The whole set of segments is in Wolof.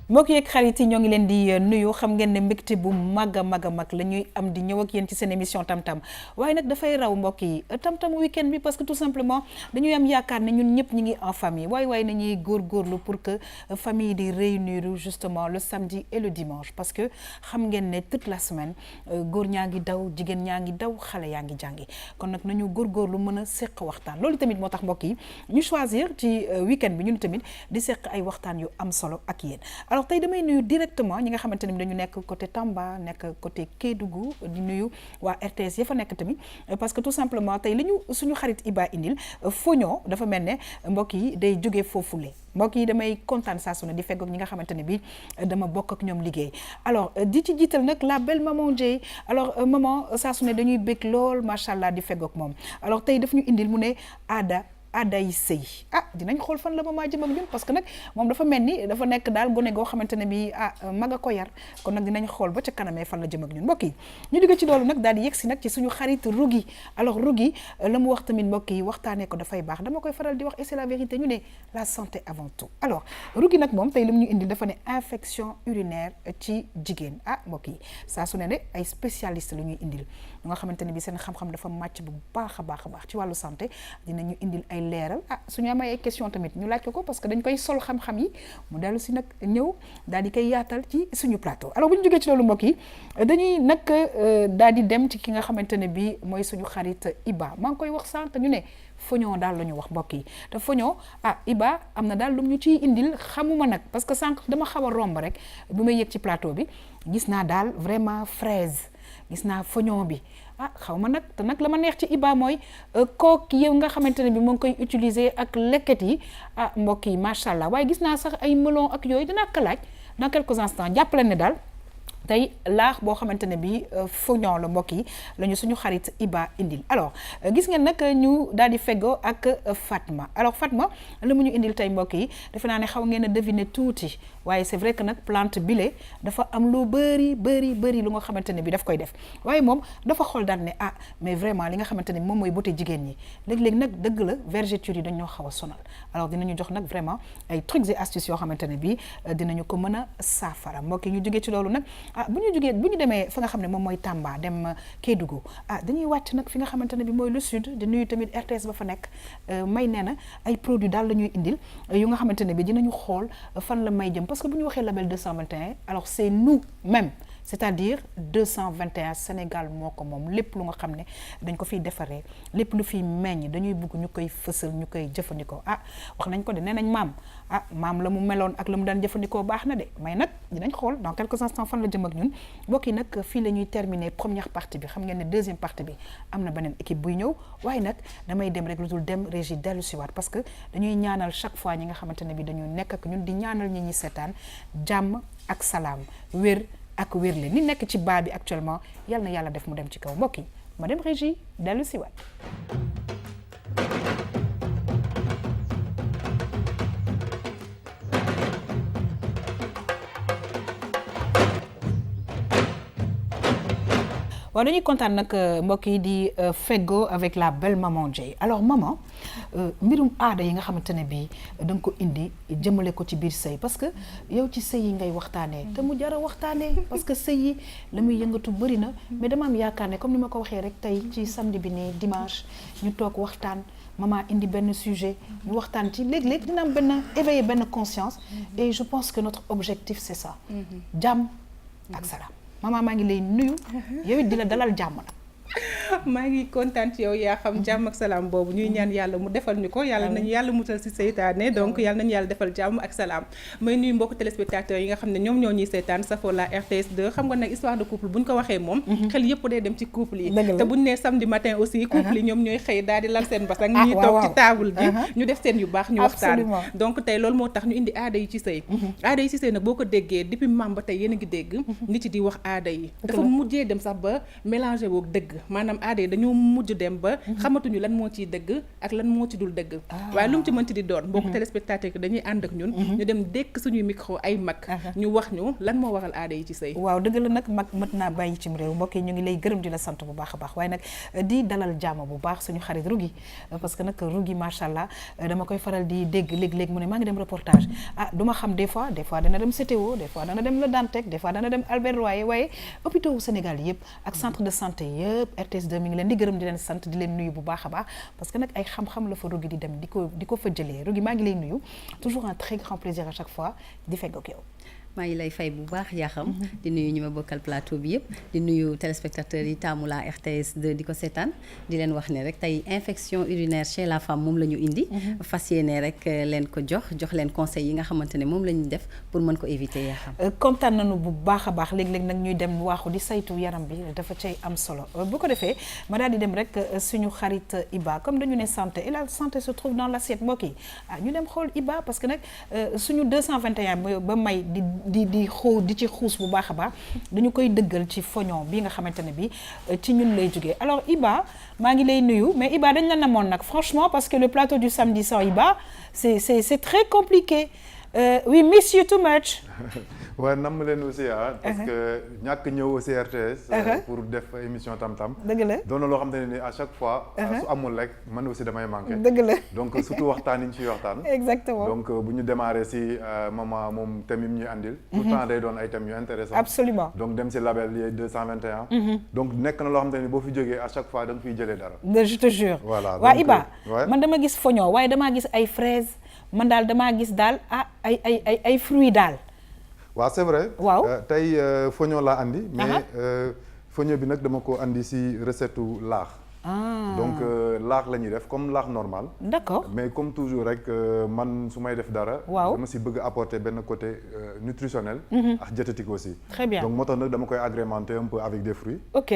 mbokk yeeg xarit yi ñoo ngi leen di nuyu xam ngeen ne mbégte bu mag a mag la ñuy am di ñëw ak yéen ci seen émission tam-tam waaye nag dafay raw mbokk yi tam-tam week-end bi parce que tout simplement dañuy am yaakaar ne ñun ñëpp ñi ngi en famille waaye nañuy góorgóorlu pour que famille di réunir justement le samedi et le dimanche parce que xam ngeen ne toute la semaine góor ñaa ngi daw jigéen ñaa ngi daw xale yaa ngi jàngi kon nag nañu góorgóorlu mën a seq waxtaan loolu tamit moo tax mbokk yi ñu choisir ci week-end bi ñun tamit di seq ay waxtaan yu am solo ak yéen. Alors tey damay nuyu directement ñi nga xamante ne dañu nekk côté Tamba nekk côté Kédougou di nuyu waa RTS ya fa nekk tamit parce que tout simplement tey li ñu suñu xarit Iba indil foño dafa mel ne mbokk yi day jógee foofule mbokk yi damay kontaan saa su ne di feggoog ñi nga xamante ne bi dama bokk ak ñoom liggéey alors di ci jiital nag la belle maman Dieye alors maman saa su ne dañuy bég lool macha allah di feggoog moom alors tey daf ñu indil mu ne aaday sëy dinañ xool fan la mama jëm ak ñun parce que nag moom dafa mel ni dafa nekk daal gone goo xamante ne bi mag a ko yar kon nag dinañ xool ba ca kanamee fan la jëm ak ñun mbokk yi ñu digg ci loolu nag daal di yegg si nag ci suñu xarit Rougui alors Rougui la mu wax tamit mbokk yi waxtaanee ko dafay baax dama koy faral di wax et c'est la vérité ñu ne la santé avant tout alors Rougui nag moom tey li mu ñu indil dafa ne infection urinaire ci jigéen mbokk yi saa su ne ay spécialiste la ñuy indil ñu nga xamante ne bi seen xam-xam dafa màcc bu baax a baax ci wàllu santé dinañu indil ay leeral suñu amee ay question tamit ñu laaj ko parce que dañ koy sol xam-xam yi mu dellu si nag ñëw daal di koy yaatal ci suñu plateau alors bu ñu jógee ci loolu mbokk yi dañuy nag daal di dem ci ki nga xamante ne bi mooy suñu xarit Iba maa ngi koy wax sànq ñu ne foño daal la ñu wax mbokk yi te foño Iba am na daal lu ñu ciy indil xamuma nag parce que sànq dama xaw a romb rek bu may yëg ci plateau bi gis naa daal vraiment fraise gis naa foño bi xaw ma nag te nag la ma neex ci Iba mooy kook yow nga xamante ne bi moo ngi koy utiliser ak lekket yi mbokk yi macha allah waaye gis naa sax ay melon ak yooyu dinaa ko laaj dans quelques instants jàppale ne daal tey laax boo xamante ne bi foñon la mbokk yi la ñu suñu xarit Iba indil alors gis ngeen nag ñu daal di feggoo ak Fatma alors Fatma la mu ñu indil tey mbokk yi defe naa ne xaw ngeen a deviner tuuti waaye c'est vrai que nag plante bile dafa am lu bëri lu nga xamante ne bi daf koy def waaye moom dafa xool daal ne mais vraiment li nga xamante ne moom mooy beauté jigéen ñi léeg-léeg nag dëgg la vergeture yi dañoo xaw a sonal alors dinañu jox nag vraiment ay trucs et astuces yoo xamante ne bi dinañu ko mën a saafara mbokk yi ñu jógee ci loolu nag bu ñu demee fa nga xam ne moom mooy Tamba dem Kédougou dañuy wàcc nag fi nga xamante ne bi mooy le sud di nuyu tamit RTS ba fa nekk may nee na ay produits daal la ñuy indil yu nga xamante ne bi dinañu xool fan la may jëm parce que bu ñu waxee label 221 alors c'est nous même c'est-à-dire 221 Sénégal moo ko moom lépp lu nga xam ne dañ ko fiy defaree lépp lu fiy meññ dañuy bugg ñu koy fësal ñu koy jëfandikoo wax nañ ko de nee nañ maam la mu meloon ak la mu daan jëfandikoo baax na de may nag dinañ xool dans quelques instants fan la jëm ak ñun mbokk yi nag fii la ñuy terminer première partie bi xam ngeen ne deuxième partie bi am na beneen équipe buy ñëw waaye nag damay dem rek lu dul dem régie dellu si waat parce que dañuy ñaanal chaque fois ñi nga xamante ne bi dañuy nekk ak ñun di ñaanal ñi seetaan jàmm ak salaam wér ak wérle ni nekk ci baa bi actuellement yal na yàlla def mu dem ci kaw mbokk yi ma dem régie dellu si waat waaw dañuy kontaan nag mbokk yi di feggo avec la belle maman Dieye alors maman mbirum aada yi nga xamante ne bii da nga ko indi jëmale ko ci biir sëy parce que yow ci sëy yi ngay waxtaanee te mu jar a waxtaanee parce que sëy yi la muy yëngatu bëri na mais dama am yaakaar ne comme ni ma ko waxee rek tey ci samedi bi nii dimanche ñu toog waxtaan maman indi benn sujet ñu waxtaan ci léeg-léeg dina am benn éveiller benn conscience et je pense que notre objectif c'est ça jàmm ak salaam maman maa ngi lay nuyu yow it di la dalal jàmm nag maa ngi kontaan ci yow yaa xam jàmm ak salaam boobu ñuy ñaan yàlla mu defal ñu ko yàlla nañu yàlla mutal ci seytaane donc yàlla nañu yàlla defal jàmm ak salaam may nuyu mbokk téléspectateurs yi nga xam ne ñoom ñoo ñuy seytaan safo la RTS 2 xam nga nag histoire de couple buñ ko waxee moom xel yëpp day dem ci couple yi te buñ nee samedi matin aussi couple yi ñoom ñooy xëy daal di lal seen basang ñuy toog ci table bi ñu def seen yu baax ñu waxtaan donc tey loolu moo tax ñu indi aada yi ci sëy aada yi ci sëy nag boo ko déggee depuis maam ba tey yéen a ngi dégg nit yi di wax aada yi dafa mujjee dem sax ba mélangé woog dëgg maanaam aada yi dañoo mujj dem ba xamatuñu lan moo ciy dëgg ak lan moo ci dul dëgg waaye lu mu ci mënti di doon mbokk téléspectateur yi dañuy ànd ak ñun ñu dem dékk suñuy micro ay mag ñu wax ñu lan moo waral aada yi ci sëy. waaw dëgg la nag mag mët naa bàyyi cim réew mbokk yi ñu ngi lay gërëm di la sant bu baax a baax waaye nag di dalal jàmm bu baax suñu xarit Rougui parce que nag Rougui macha allah dama koy faral di dégg léeg-léeg mu ne maa ngi dem reportage duma xam des fois dana dem CTO des fois dana dem Le Dantec des fois dana dem Albert Royer waaye hôpitaux wu Sénégal yëpp ak centre de santé yëpp RTS2 mi ngi leen di gërëm di leen sant di leen nuyu bu baax a baax parce que nag ay xam-xam la fa Rougui di dem di ko fa jëlee Rougui maa ngi lay nuyu toujours un très grand plaisir à chaque fois di fekk ak yow. maa ngi lay fay bu baax yaa xam di nuyu ñi ma bokkal plateau bi yëpp di nuyu téléspectateurs yi taamu la RTS2 di ko seetaan di leen wax ne rek tey infection urinaire chez la femme moom la ñu indi fas yéene rek leen ko jox leen conseil yi nga xamante ne moom la ñu def pour mën ko éviter yaa xam kontaan nañu bu baax a baax léeg-léeg nag ñuy dem waaxu di saytu yaram bi dafa cay am solo bu ko defee ma daal di dem rek suñu xarit Iba comme dañu ne santé et la santé se trouve dans l'assiette mbokk yi ñu dem xool Iba parce que nag suñu 221 ba may di ci xuus bu baax a baax dañu koy dëggal ci fognon bi nga xamante ne bi ci ñun lay jógee alors Iba maa ngi lay nuyu mais Iba dañ la namoon nag franchement parce que le plateau du samedi sans Iba c'est très compliqué we miss you too much. waaye nam leen aussi parce que ñàkk ñëw aussi RTS pour def émission tam-tam dëgg la doon na loo xam ne ni à chaque fois su amul rek man aussi damay manqué dëgg la donc surtout waxtaan yi ñu ciy waxtaan exactement donc bu ñu démarré si maman moom thème yi ñuy andil tout le temps day doon ay thèmes yu intéressant absolument donc dem si label yi 221 donc nekk na loo xam ne ni boo fi jógee à chaque fois da nga fiy jëlee dara je te jure voilà waa Iba man dama gis fognon waaye damaa gis ay fraises man daal damaa gis daal ay fruits daal. waaw c'est vrai. waaw tey fognon laa andi. mais fognon bi nag dama ko andi si recette laax. donc laax la ñuy def comme laax normal. d'accord mais comme toujours rek man su may def dara. waaw dama si bëgg apporter benn côté nutritionnel. ak diététique aussi. très bien donc moo tax nag dama koy agrémenter un peu avec des fruits. ok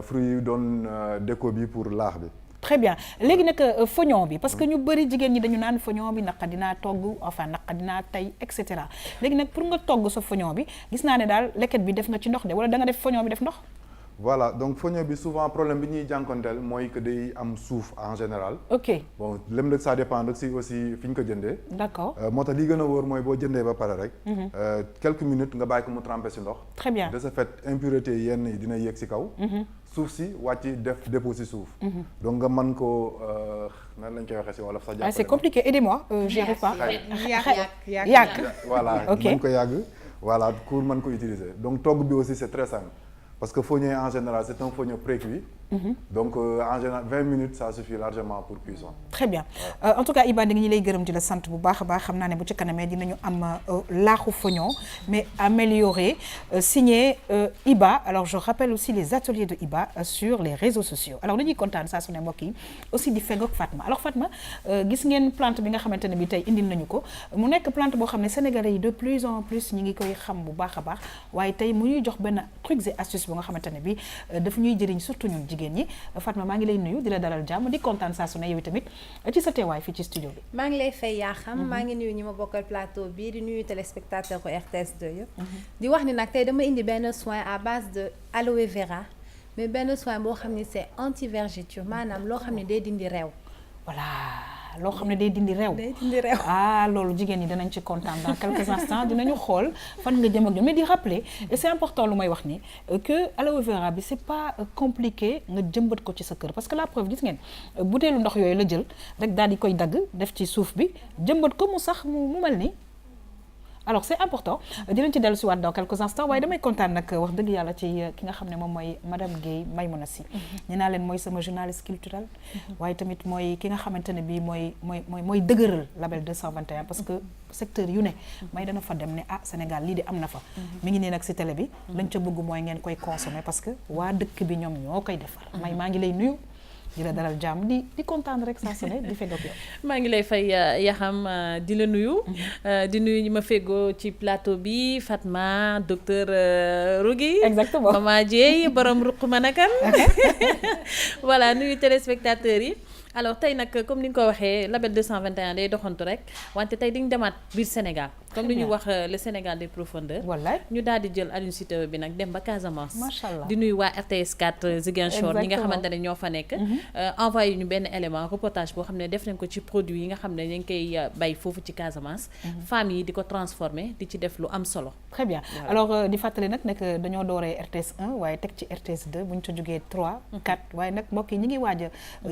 fruits yi doon déco bi pour laax bi. très bien léegi nag fognon bi parce que ñu bëri jigéen ñi dañu naan fognon bi naqa dinaa togg enfin naqa dinaa tey et cetera léegi nag pour nga togg sa fognon bi gis naa ne daal leket bi def nga ci ndox de wala da nga def fognon bi def ndox. voilà donc fognon bi souvent problème bi ñuy jànkonteel mooy que day am suuf en général. ok bon lém nag ça dépend rek si aussi fi ñu ko jëndee. d'accord moo tax li gën a wóor mooy boo jëndee ba pare rek. quelques minutes nga bàyyi ko mu trempé si ndox. très bien de ce fait impureté yenn yi dina yéeg si kaw. suuf si wàcc def dépôt si suuf. donc nga mën ko nan lañ koy waxee si wolof sax. c'est compliqué aidez-moi j'y arrive pas. yàgg voilà ok mën ko yàgg. voilà pour mën ko utiliser donc togg bi aussi c'est très simple parce que fognon en général c'est un fognon précuit. donc en général 20 minutes ça suffit largement pour cuisson. très bien en tout cas Iba di nga ñu lay gërëm di la sant bu baax a baax xam naa ne bu ci kanamee dinañu am laaxu fognon mais amélioré signé Iba alors je rappelle aussi les ateliers de Iba sur les réseaux sociaux alors dañuy kontaan saa su ne mbokk yi aussi di feggoog Fatma alors Fatma gis ngeen plante bi nga xamante ne bi tey indil nañu ko mu nekk plante boo xam ne sénégalais yi de plus en plus ñi ngi koy xam bu baax a baax waaye tey mu ñuy jox benn trucs et astuces bu nga xamante ne bi daf ñuy jëriñ surtout ñun jigéen ñi Fatma maa ngi lay nuyu di la dalal jàmm di kontaan saa su ne yow tamit ci sa teewaay fii ci studio bi. maa ngi lay fay yaa xam maa ngi nuyu ñi ma bokkal plateau bi di nuyu téléspectateur ko RTS2 yëpp. di wax ni nag tey dama indi benn soin à base de aloe vera mais benn soin boo xam ni c'est anti-vergeture maanaam loo xam ne day dindi reew. voilà loo xam ne day dindi reew. day dindi reew loolu jigéen ñi danañ ci kontaan dans quelques instants dinañu xool fan nga jëm ak ñoom mais di rappeler et c'est important lu may wax ni que aloe vera bi c'est pas compliqué nga jëmbat ko ci sa kër parce que la preuve gis ngeen butéelu ndox yooyu la jël rek daal di koy dagg def ci suuf bi jëmbat ko mu sax mu mel ni. alors c'est important dinañ ci dellu si waat dans quelques instants waaye damay kontaan nag wax dëgg yàlla ci ki nga xam ne moom mooy madame Guèye Maïmouna Sy nee naa leen mooy sama journaliste culturel waaye tamit mooy ki nga xamante ne bii mooy dëgëral label 221 parce que secteur yu ne may dana fa dem ne Sénégal lii de am na fa mi ngi nee nag si télé bi lañ ca bëgg mooy ngeen koy consommer parce que waa dëkk bi ñoom ñoo koy defar may maa ngi lay nuyu di la dalal jàmm di kontaan rek saa su ne di feggoo yow. maa ngi lay fay Yaxam di la nuyu. di nuyu ñi ma feggoo ci plateau bi Fatma docteur Rougui. exactement Mama Dieye borom ruq manakan voilà nuyu téléspectateurs yi. alors tey nag comme ni nga ko waxee label 221 day doxantu rek wante tey diñ demaat biir Sénégal comme ni ñu wax le Sénégal des profondeurs. wallaay ñu daal di jël Aline Sitoé bi nag dem ba Casamance. macha allah di nuyu waa RTS 4 Ziguinchor ñi nga xamante ne ñoo fa nekk. envoyé ñu benn élément reportage boo xam ne def nañ ko ci produit yi nga xam ne ñu ngi koy bay foofu ci Casamance. femmes yi di ko transformer di ci def lu am solo. très bien alors di fàttali nag nekk dañoo dooree RTS 1 waaye teg ci RTS 2 bu ñu ci jógee 3 4 waaye nag mbokk yi ñi ngi waaj a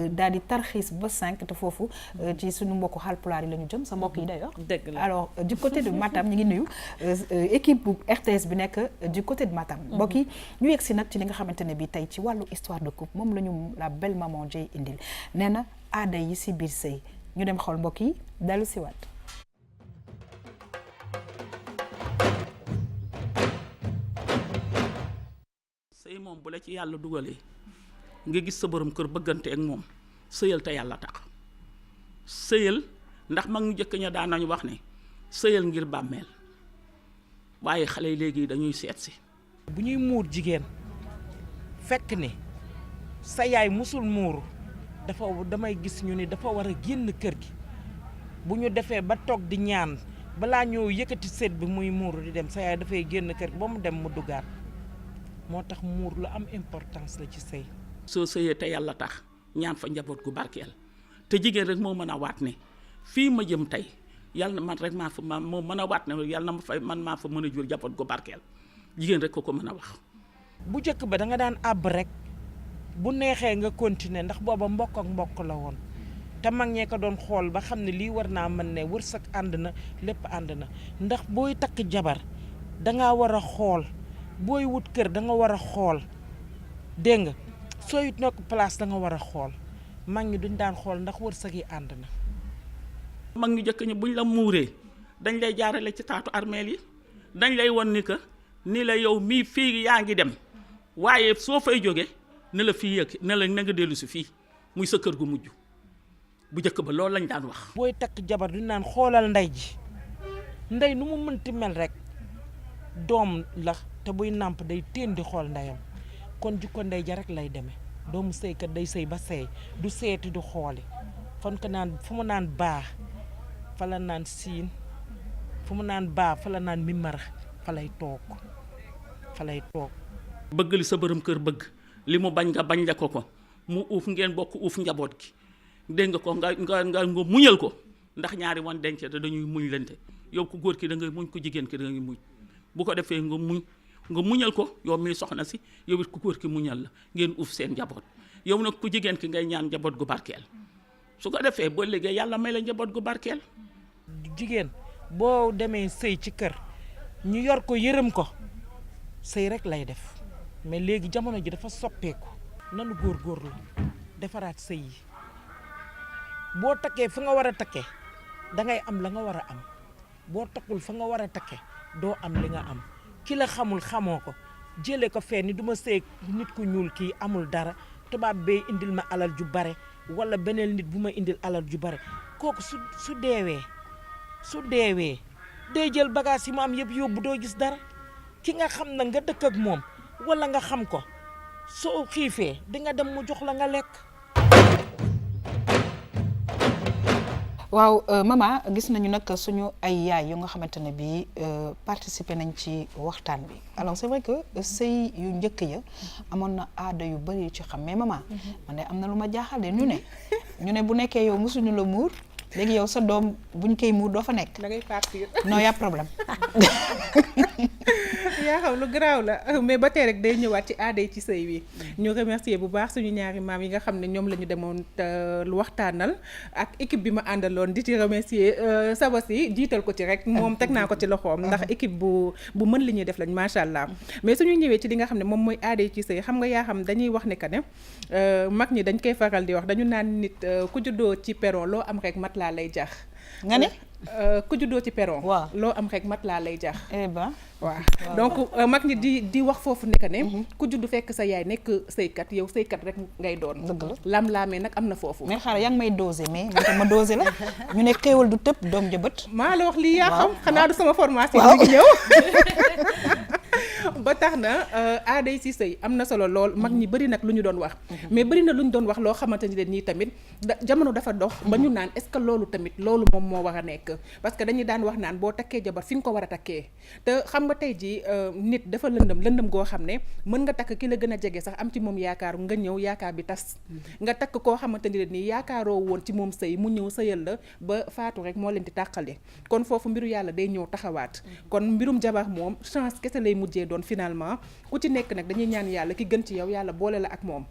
daal di tarxiis ba 5 te foofu ci suñu mbokku Haalpulaar yi la ñu jëm sa mbokk yi d'ailleurs. dëgg la alors du côté de Matam ñi ngi nuyu équipe bu RTS bi nekk du côté de Matam. mbokk yi ñu yegg si nag ci li nga xamante ne bi tey ci wàllu histoire de couple moom la ñu la belle maman Dieye indil nee na aada yi si biir sëy ñu dem xool mbokk yi dellu si waat. sëy moom bu la ci yàlla dugalee nga gis sa borom kër bëggante ak moom sëyal te yàlla tax sëyal ndax mag ñu jëkk ña daan nañu wax ne sëyal ngir bàmmeel waaye xale yi léegi dañuy seet si. bu ñuy muur jigéen fekk ni sa yaay musul muuru damay gis ñu ni dafa war a génn kër gi bu ñu defee ba toog di ñaan balaa ñëw yëkkati seet bi muy muuru di dem sa yaay dafay génn kër gi ba mu dem mu duggaat moo tax muur lu am importance la ci sëy. soo sëyee te yàlla tax ñaan fa njaboot gu barkeel te jigéen rek moo mën a waat ne fii ma jëm tey yàlla na man rek maa fa moo mën a waat ne yàlla na ma fay man maa fa mën a jur njaboot gu barkeel jigéen rek ko mën a wax. bu njëkk ba da nga daan àbb rek bu neexee nga continuer ndax booba mbokk ak mbokk la woon te mag ñee ko doon xool ba xam ne lii war naa mën ne wërsëg ànd na lépp ànd na ndax booy takk jabar dangaa war a xool booy wut kër da nga war a xool dégg nga sooy nekk place da nga war a xool mag ñi duñ daan xool ndax wërsëg yi ànd na. mag ñu jëkk ñi buñ la muuree dañ lay jaarale ci taatu armeel yi dañ lay won ni que ni la yow mii fii yaa ngi dem waaye soo fay jóge ne la fii yëg ne la na nga dellu si fii muy sa kër gu mujj bu njëkk ba loolu lañ daan wax. booy takk jabar duñ naan xoolal ndey ji ndey nu mu mënti mel rek doom la te buy nàmp day teen di xool ndeyam kon jikko ndey ja rek lay demee doomu sëykat day sëy ba sëy du seeti du xooli fan ko naan fu mu naan baax fa la naan siin fu mu naan baax fa la naan mimara fa lay toog bëgg li sa borom kër bëgg li mu bañ nga bañ la ko mu uuf ngeen bokk uuf njaboot gi dégg nga ko nga muñal ko ndax ñaari wan denc te dañuy muñ lente yow ku góor ki da ngay muñ ku jigéen ki da ngay muñ bu ko defee nga muñal ko yow mii soxna si yow it ku góor ki muñal la ngeen uuf seen njaboot yow nag ku jigéen ki ngay ñaan njaboot gu barkeel su ko defee boo liggéey yàlla may la njaboot gu barkeel. jigéen boo demee sëy ci kër ñu yor ko yërëm ko sëy rek lay def mais léegi jamono ji dafa soppeeku nanu góorgóorlu defaraat sëy yi boo takkee fa nga war a takkee dangay am la nga war a am boo takkul fa nga war a takkee doo am li nga am ki la xamul xamoo ko jëlee ko fee ni du ma sëy nit ku ñuul kii amul dara tubaab bee indil ma alal ju bare wala beneen nit bu ma indil alal ju bare kooku su deewee day jël bagage yi mu am yëpp yóbbu doo gis dara ki nga xam na nga dëkk ak moom wala nga xam ko soo xiifee di nga dem mu jox la nga lekk. waaw mama gis nañu nag suñu ay yaay yu nga xamante ne bii participer nañ ci waxtaan bi alors c'est vrai que sëy yu njëkk ya amoon na aada yu bari yu ci xam mais mama man de am na lu ma jaaxal de ñu ne bu nekkee yow mosuñu la muur léegi yow sa doom buñ koy muur doo fa nekk. da ngay partir. non y a problème. yaa xam lu garaaw la mais ba tey rek day ñëwaat ci aada yi ci sëy wi ñu remercier bu baax suñu ñaari maam yi nga xam ne ñoom la ñu demoon lu waxtaanal ak équipe bi ma àndaloon di ci remercier Sabassi jiital ko ci rek moom teg naa ko ci loxoom ndax équipe bu mën li ñuy def lañ macha allah mais suñu ñëwee ci li nga xam ne moom mooy aada yi ci sëy xam nga yaa xam dañuy wax ne que ne mag ñi dañ koy faral di wax dañu naan nit ku juddoo ci peron loo am rek mat laa lay jax nga ne ku juddoo ci peron waaw loo am rek mat laa lay jax eh ben waaw donc mag ñi di wax foofu nekk ne ku juddu fekk sa yaay nekk sëykat yow sëykat rek ngay doon dëgg la lam-laamee nag am na foofu mais xaaral yaa ngi may dosé mais man tam ma dosé la ñu ne xéewal du tëb doom jëbët maa la wax lii yaa xam xanaa du sama formation waaw bi ñëw ba tax na aaday si sëy am na solo lool mag ñi bëri nag lu ñu doon wax mais bëri na lu ñu doon wax loo xamante ni nii tamit jamono dafa dox ba ñu naan est-ce que loolu tamit loolu moom moo war a nekk parce que dañuy daan wax naan boo takkee jabar fi nga ko war a takkee te xam nga tey ji nit dafa lëndëm goo xam ne mën nga takk ki la gën a jege sax am ci moom yaakaaru nga ñëw yaakaar bi tas nga takk koo xamante ni nii yaakaaroo woon ci moom sëy mu ñëw sëyal la ba faatu rek moo leen di tàqale kon foofu mbiru yàlla day ñëw taxawaat kon mbirum jabar moom chance kese lay mujjee doon finalement ku ci nekk nag dañuy ñaan yàlla ki gën ci yow yàlla boole la ak moom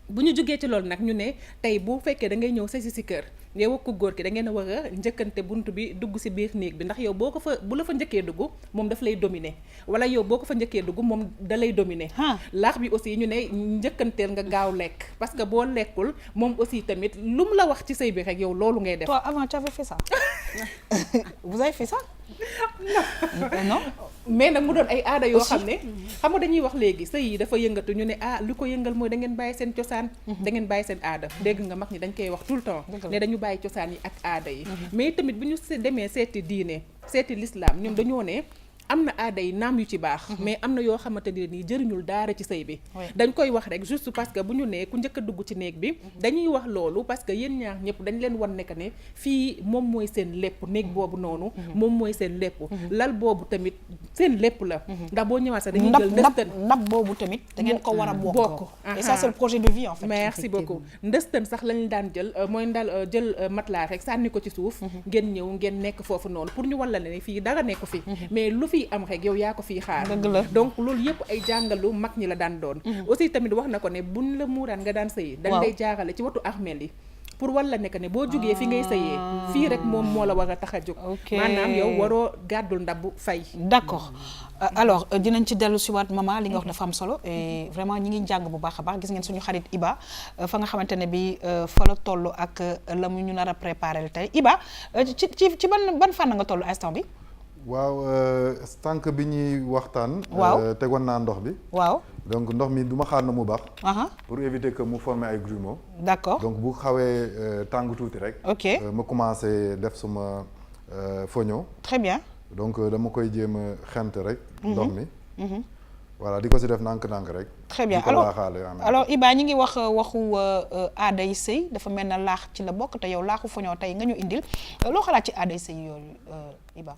bu ñu jógee ci loolu nag ñu ne tey bu fekkee da ngay ñëw sëy si kër yow ak ku góor ki da ngeen a war a njëkkante bunt bi dugg si biir néeg bi ndax yow boo ko fa bu la fa njëkkee dugg moom daf lay dominer wala yow boo ko fa njëkkee dugg moom da lay dominer laax bi aussi ñu ne njëkkanteel nga gaaw lekk parce que boo lekkul moom aussi tamit lu mu la wax ci sëy bi rek yow loolu ngay def. Toi avant tu avais fait ça vous avez fait ça non mais nag mu doon ay aada yoo xam ne xam nga dañuy wax léegi sëy yi dafa yëngatu ñu ne lu ko yëngal mooy da ngeen bàyyi seen cosaan da ngeen bàyyi seen aada dégg nga mag ñi dañ koy wax tout le temps ne dañu bàyyi cosaan yi ak aada yi mais tamit bu ñu demee seeti diine seeti l'islam ñoom dañoo ne am na aada yi naam yu ci baax mais am na yoo xamante ne nii jëriñul daara ci sëy bi dañ koy wax rek juste parce que bu ñu nee ku njëkk a dugg ci néeg bi dañuy wax loolu parce que yéen ñaar ñëpp dañ leen wan ne que ne fii moom mooy seen lépp néeg boobu noonu moom mooy seen lépp lal boobu tamit seen lépp la ndax boo ñëwaat sax dañuy jël ndëstën ndab boobu tamit da ngeen ko war a bokk et ça c'est le projet de vie en fait. merci beaucoup ndëstën sax lañ daan jël mooy ndal jël matelas rek sànni ko ci suuf ngeen ñëw ngeen nekk foofu noonu pour ñu walla ne fii dara nekk fi mais lu fii am rek yow yaa ko fii xaar donc loolu yëpp ay jàngalu mag ñi la daan doon aussi tamit wax na ko ne buñ la muuraan nga daan sëyi dañ lay jaarale ci watu armeel yi pour walla nekk ne boo jógee fi ngay sëyee fii rek moom moo la war a tax a jóg maanaam yow waroo gàddul ndab fay d'accord alors dinañ ci dellu si waat maman li nga wax dafa am solo et vraiment ñi ngi jàng bu baax a baax gis ngeen suñu xarit Iba fa nga xamante ne bi fa la toll ak la mu ñu nar a préparer tey Iba ci ban fànn nga toll instant bi waaw tànk bi ñuy waxtaan. waaw tegoon naa ndox bi. waaw donc ndox mi du ma xaar na mu baax. pour éviter que mu former ay grumeaux. d'accord donc bu xawee tàng tuuti rek. ok ma commencé def suma foño. très bien. donc dama koy jéem a xent rek. ndox mi. voilà di ko si def nànk-nànk rek. très bien alors Iba ñi ngi wax waxu aaday sëy dafa mel na laax ci la bokk te yow laaxu foño tey nga ñu indil loo xalaat ci aaday sëy yooyu Iba.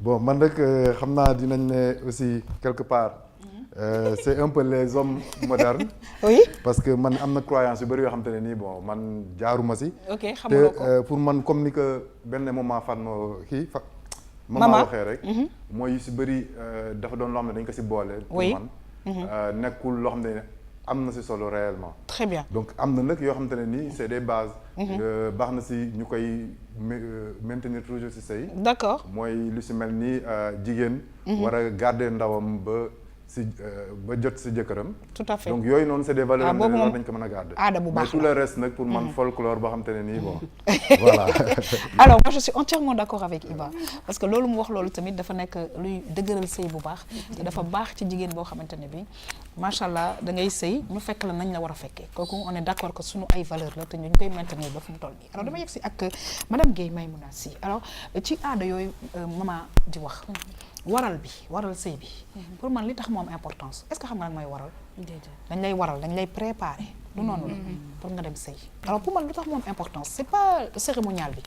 Bon man rek xam naa dinañ ne aussi quelque part c'est un peu les hommes modernes. oui parce que man am na croyance yu bëri yoo xam te ne nii bon man jaaruma si. ok xamuloo ko te pour man comme ni que benn moment Fatma kii mama waxee rek. mooy yu si bëri dafa doon loo xam ne dañ ko si boole. pour man nekkul loo xam ne am na si solo réellement. très bien donc am na nag yoo xamante ne nii c'est des bases. baax na si ñu koy maintenir toujours si sëy. d'accord mooy lu si mel ni jigéen. war a garder ndawam ba jot si jëkkëram. tout à fait donc yooyu noonu c'est des valeurs yoo xam ne war nañ ko mën a garder. aada bu baax mais tout le reste nag pour man folklore boo xamante ne nii bon. voilà. alors moi je suis entièrement d'accord avec Iba parce que loolu mu wax loolu tamit dafa nekk luy dëgëral sëy bu baax. te dafa baax ci jigéen boo xamante ne bi macha allah da ngay sëy ñu fekk la nañ la war a fekkee kooku on est d'accord que sunu ay valeurs la te ñu koy maintenir ba fu mu toll nii alors dama yegg si ak madame Guèye Maymouna Sy alors ci aada yooyu maman di wax. waral sëy bi pour man li tax mu am importance est-ce que xam nga lan mooy waral dañ lay préparer du noonu la pour nga dem sëy alors pour man lu tax mu am importance c'est pas cérémonial bi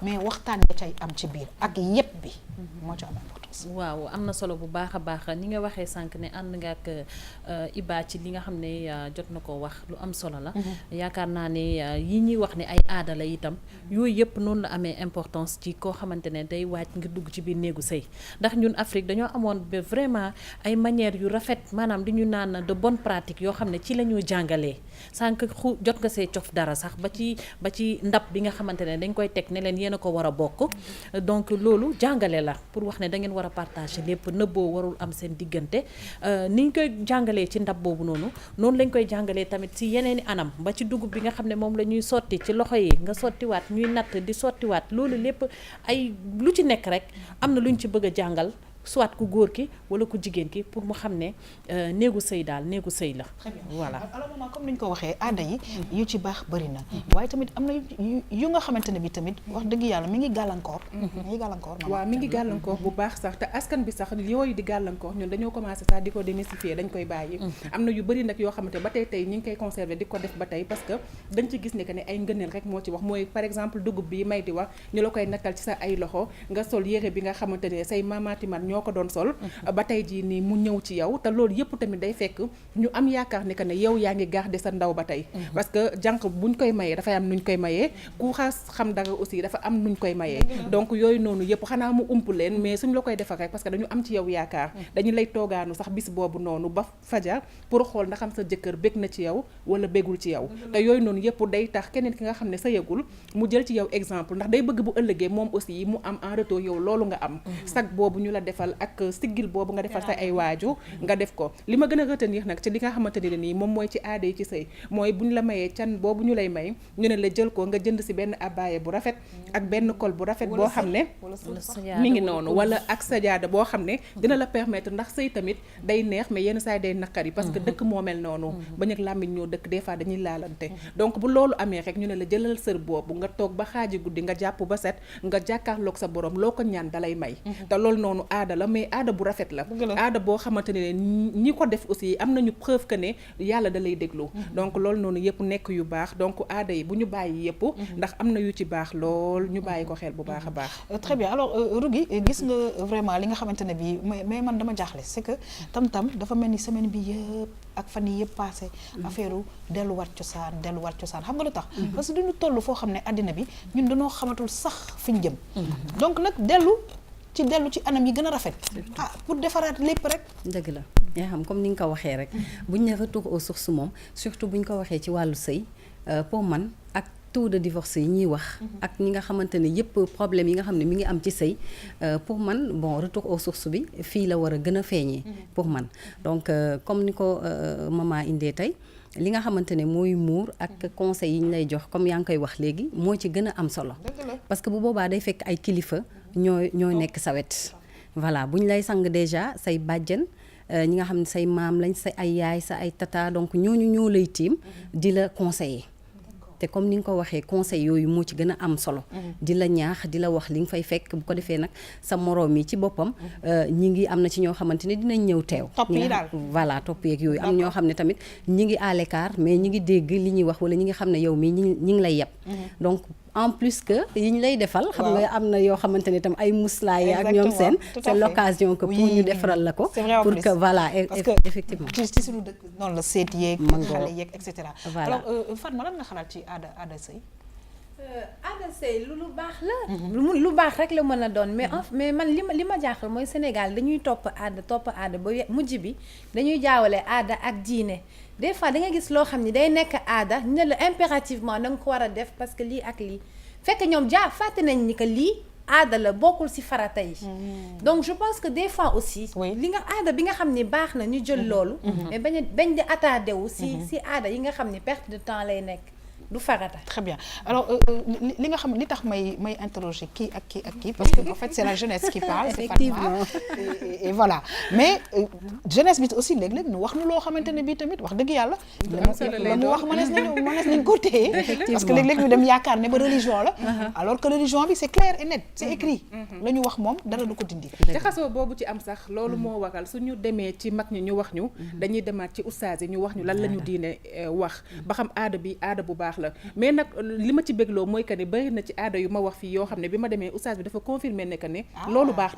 mais waxtaan nga cay am ci biir ak yépp bi moo ci am importance waaw am na solo bu baax a baax ni nga waxee sànq ne ànd nga ak Iba ci li nga xam ne jot na ko wax lu am solo la yaakaar naa ne yi ñuy wax ne ay aada la itam yooyu yëpp noonu la amee importance ci koo xamante ne day waaj ngir dugg ci biir néegu sëy ndax ñun Afrique dañoo amoon ba vraiment ay manières yu rafet maanaam di ñu naan de bonnes pratiques yoo xam ne ci la ñu jàngalee sànq jot nga see cof dara sax ba ci ndab bi nga xamante ne dañ koy teg ne leen yéen a ko war a bokk donc loolu jàngale la pour wax ne da ngeen war a partager lépp nëbboo warul am seen diggante ni ñu koy jàngalee ci ndab boobu noonu lañ koy jàngalee tamit ci yeneeni anam ba ci dugub bi nga xam ne moom la ñuy sotti ci loxo yi nga sottiwaat ñuy natt di sottiwaat loolu lépp ay lu ci nekk rek am na lu ñu ci bëgg a jàngal soit ku góor ki wala ku jigéen ki pour mu xam ne néegu sëy daal néegu sëy la. voilà alors maman comme ni ñu ko waxee aada yi yu ci baax bëri na waaye tamit am na yu nga xamante ne bi tamit wax dëgg yàlla mi ngi gàllankoor. waaw mi ngi gàllankoor bu baax sax te askan bi sax yooyu di gàllankoor ñun dañoo commencé sax di ko démystifier dañ koy bàyyi. am na yu bëri nag yoo xamante ba tey ñi ngi koy conserver di ko def ba tey parce que dañ ci gis ne que ne ay ngëneel rek moo ci wax mooy par exemple dugub bi may di wax ñu la koy nattal ci sa ay loxo nga sol yére bi nga xamante ne say maamaati man ñoo ko doon sol ba tey jii nii mu ñëw ci yow te loolu yëpp tamit day fekk ñu am yaakaar ne que ne yow yaa ngi garder sa ndaw ba tey parce que jànq buñ koy mayee dafay am nuñ koy mayee ku xas xam dara aussi dafa am nuñ koy mayee donc yooyu noonu yëpp xanaa mu ump leen mais suñ la koy defal rek parce que dañu am ci yow yaakaar dañu lay toogaanu sax bis boobu noonu ba fajar pour xool ndax xam sa jëkkër bég na ci yow wala bégul ci yow te yooyu noonu yëpp day tax keneen ki nga xam ne sa yëgul mu jël ci yow exemple ndax day bëgg bu ëllëgee moom aussi mu am en retour yow loolu nga am sag boobu ñu la defal ak siggil boobu nga defal sa ay waaju nga def ko li ma gën a retenir nag ci li nga xamante ne nii moom mooy ci aada yi ci sëy mooy bu ñu la mayee can boobu ñu lay may ñu ne la jël ko nga jënd si benn abaaye bu rafet ak benn col bu rafet boo xam ne mi ngi noonu wala ak sajaada boo xam ne dina la permettre ndax sëy tamit day neex mais yenn saa yi day naqari parce que dëkk moo mel noonu bañ ak làmmiñ ñoo dëkk des fois dañuy laalante donc bu loolu amee rek ñu ne la jëlal sër boobu nga toog ba xaaji guddi nga jàpp ba set nga jàkkaarloog sa borom loo ko ñaan dalay may te loolu noonu aada la mais aada bu rafet la aada boo xamante ne ñi ko def aussi am nañu preuve que ne yàlla da lay déglu donc loolu noonu yëpp nekk yu baax donc aada yi bu ñu bàyyi yëpp ndax am na yu ci baax lool ñu bàyyi ko xel bu baax a baax très bien alors Rougui gis nga vraiment li nga xamante ne bi mais man dama jaaxle c'est que tam dafa mel ni semaine bi yëpp ak fan yi yëpp passé affaire delluwaat cosaan xam nga lu tax parce que duñu toll foo xam ne àddina bi ñun dañoo xamatul sax fi ñu jëm donc nag dellu ci anam yi gën a rafet pour defaraat lépp rek dëgg la yaa xam comme ni nga ko waxee rek buñ ne retour aux sources moom surtout buñ ko waxee ci wàllu sëy pour man ak taux de divorce yi ñuy wax ak ñi nga xamante ne yëpp problème yi nga xam ne mi ngi am ci sëy pour man bon retour aux sources bi fii la war a gën a feeñee pour man donc comme ni ko maman indee tey li nga xamante ne mooy muur ak conseil yi ñu lay jox comme yaa ngi koy wax léegi moo ci gën a am solo parce que bu boobaa day fekk ay kilifa ñoo nekk sa wet voilà bu ñu lay sang déjà say bàjjen ñi nga xam ne say maam lañ sa ay yaay sa ay tata donc ñooñu ñoo lay tiim di la conseiller te comme ni nga ko waxee conseil yooyu moo ci gën a am solo di la ñaax di la wax li nga fay fekk bu ko defee nag sa moroom yi ci boppam ñi ngi am na ci ñoo xamante ne dinañ ñëw teew topp yi daal voilà topp yeeg yooyu am ñoo xam ne tamit ñi ngi à l'écart mais ñi ngi dégg li ñuy wax wala ñi ngi xam ne yow mii ñi ngi lay yeb donc en plus que yi ñu lay defal xam nga am na yoo xamante ne tam ay muslaay ak ñoom seen c'est l'occasion que pour ñu defaral la ko pour que voilà effectivement ci suñu dëkk noonu la seet yeeg xale yeeg et cetera alors Fatma lan nga xalaat ci aada sëy aada sëy lu baax la lu baax rek la mën a doon mais man li ma jaaxal mooy Sénégal dañuy topp aada ba mujj bi dañuy jaawale aada ak diine des fois da nga gis loo xam ni day nekk aada ñu ne la impérativement da nga ko war a def parce que lii ak lii fekk ñoom fàtte nañ ni que lii aada la bokkul ci farata yi donc je pense que des fois aussi li nga aada bi nga xam ni baax na ñu jël loolu mais bañ di attardé wu ci aada yi nga xam ni perte de temps lay nekk du farata. Très bien alors li nga xam li tax may interroger kii ak kii parce que en fait c'est la jeunesse qui parle effectivement et voilà mais jeunesse bi aussi léeg-léeg ñu wax nu loo xamante ne bii tamit wax dëgg yàlla la mu wax mënees nañ ko téye parce que léeg-léeg ñu dem yaakaar ne ba religion la alors que religion bi c'est clair et net c'est écrit la ñu wax moom dara du ko dindi jaxasoo boobu ci am sax loolu moo waral suñu demee ci mag ñi ñu wax ñu dañuy demaat ci ustaas yi ñu wax ñu lan la ñu diine wax ba xam aada bi aada bu baax la mais nag li ma ci bégloo mooy que ne bëri na ci aada yu ma wax fii yoo xam ne bi ma demee oustaz bi dafa confirmer ne que ne loolu baax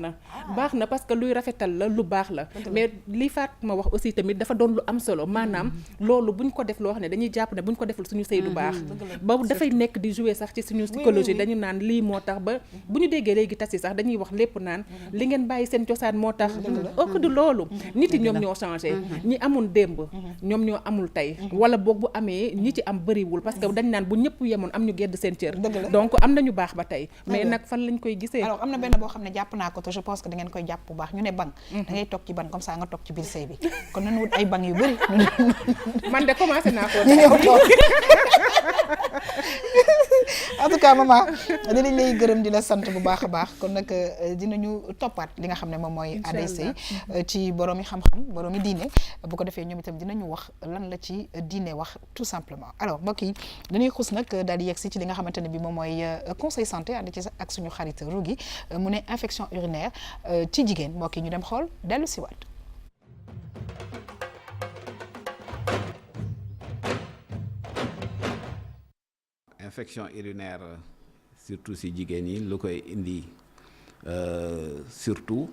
na parce que luy rafetal la lu baax la mais li faat ma wax aussi tamit dafa doon lu am solo maanaam loolu buñ ko def loo xam ne dañuy jàpp ne buñ ko deful suñu sëy du baax ba dafay nekk di jouer sax ci suñu psychologie dañu naan lii moo tax ba bu ñu déggee léegi tas yi sax dañuy wax lépp naan li ngeen bàyyi seen cosaan moo tax ok du loolu nit yi ñoom ñoo changé ñi amul démb ñoom ñoo amul tey wala boog bu amee ñi ci am bëriwul parce que dañ naan bu ñëpp yemoon am ñu gedd seen cër donc am nañu baax ba tey mais nag fan lañ koy gisee alors am na benn boo xam ne jàpp naa ko te je pense que da ngeen koy jàpp bu baax ñu ne banc da ngay toog ci ban comme ça nga toog ci biir sëy bi kon nañu wut ay banc yu bëri man de commencé naa ko en tout cas maman dinañ lay gërëm di la sant bu baax a baax kon nag dinañu toppaat li nga xam ne moom mooy ADC ci boroomi xam-xam boroomi diine bu ko defee ñoom itam dinañu wax lan la ci diine wax tout simplement. alors mbokk yi dañuy xus nag daal di yegg si ci li nga xamante ne bi moom mooy conseil santé ànd ci ak suñu xarit Rougui mu ne infection urinaire ci jigéen mbokk yi ñu dem xool dellu si waat. infection urinaire surtout si jigéen yi lu koy indi surtout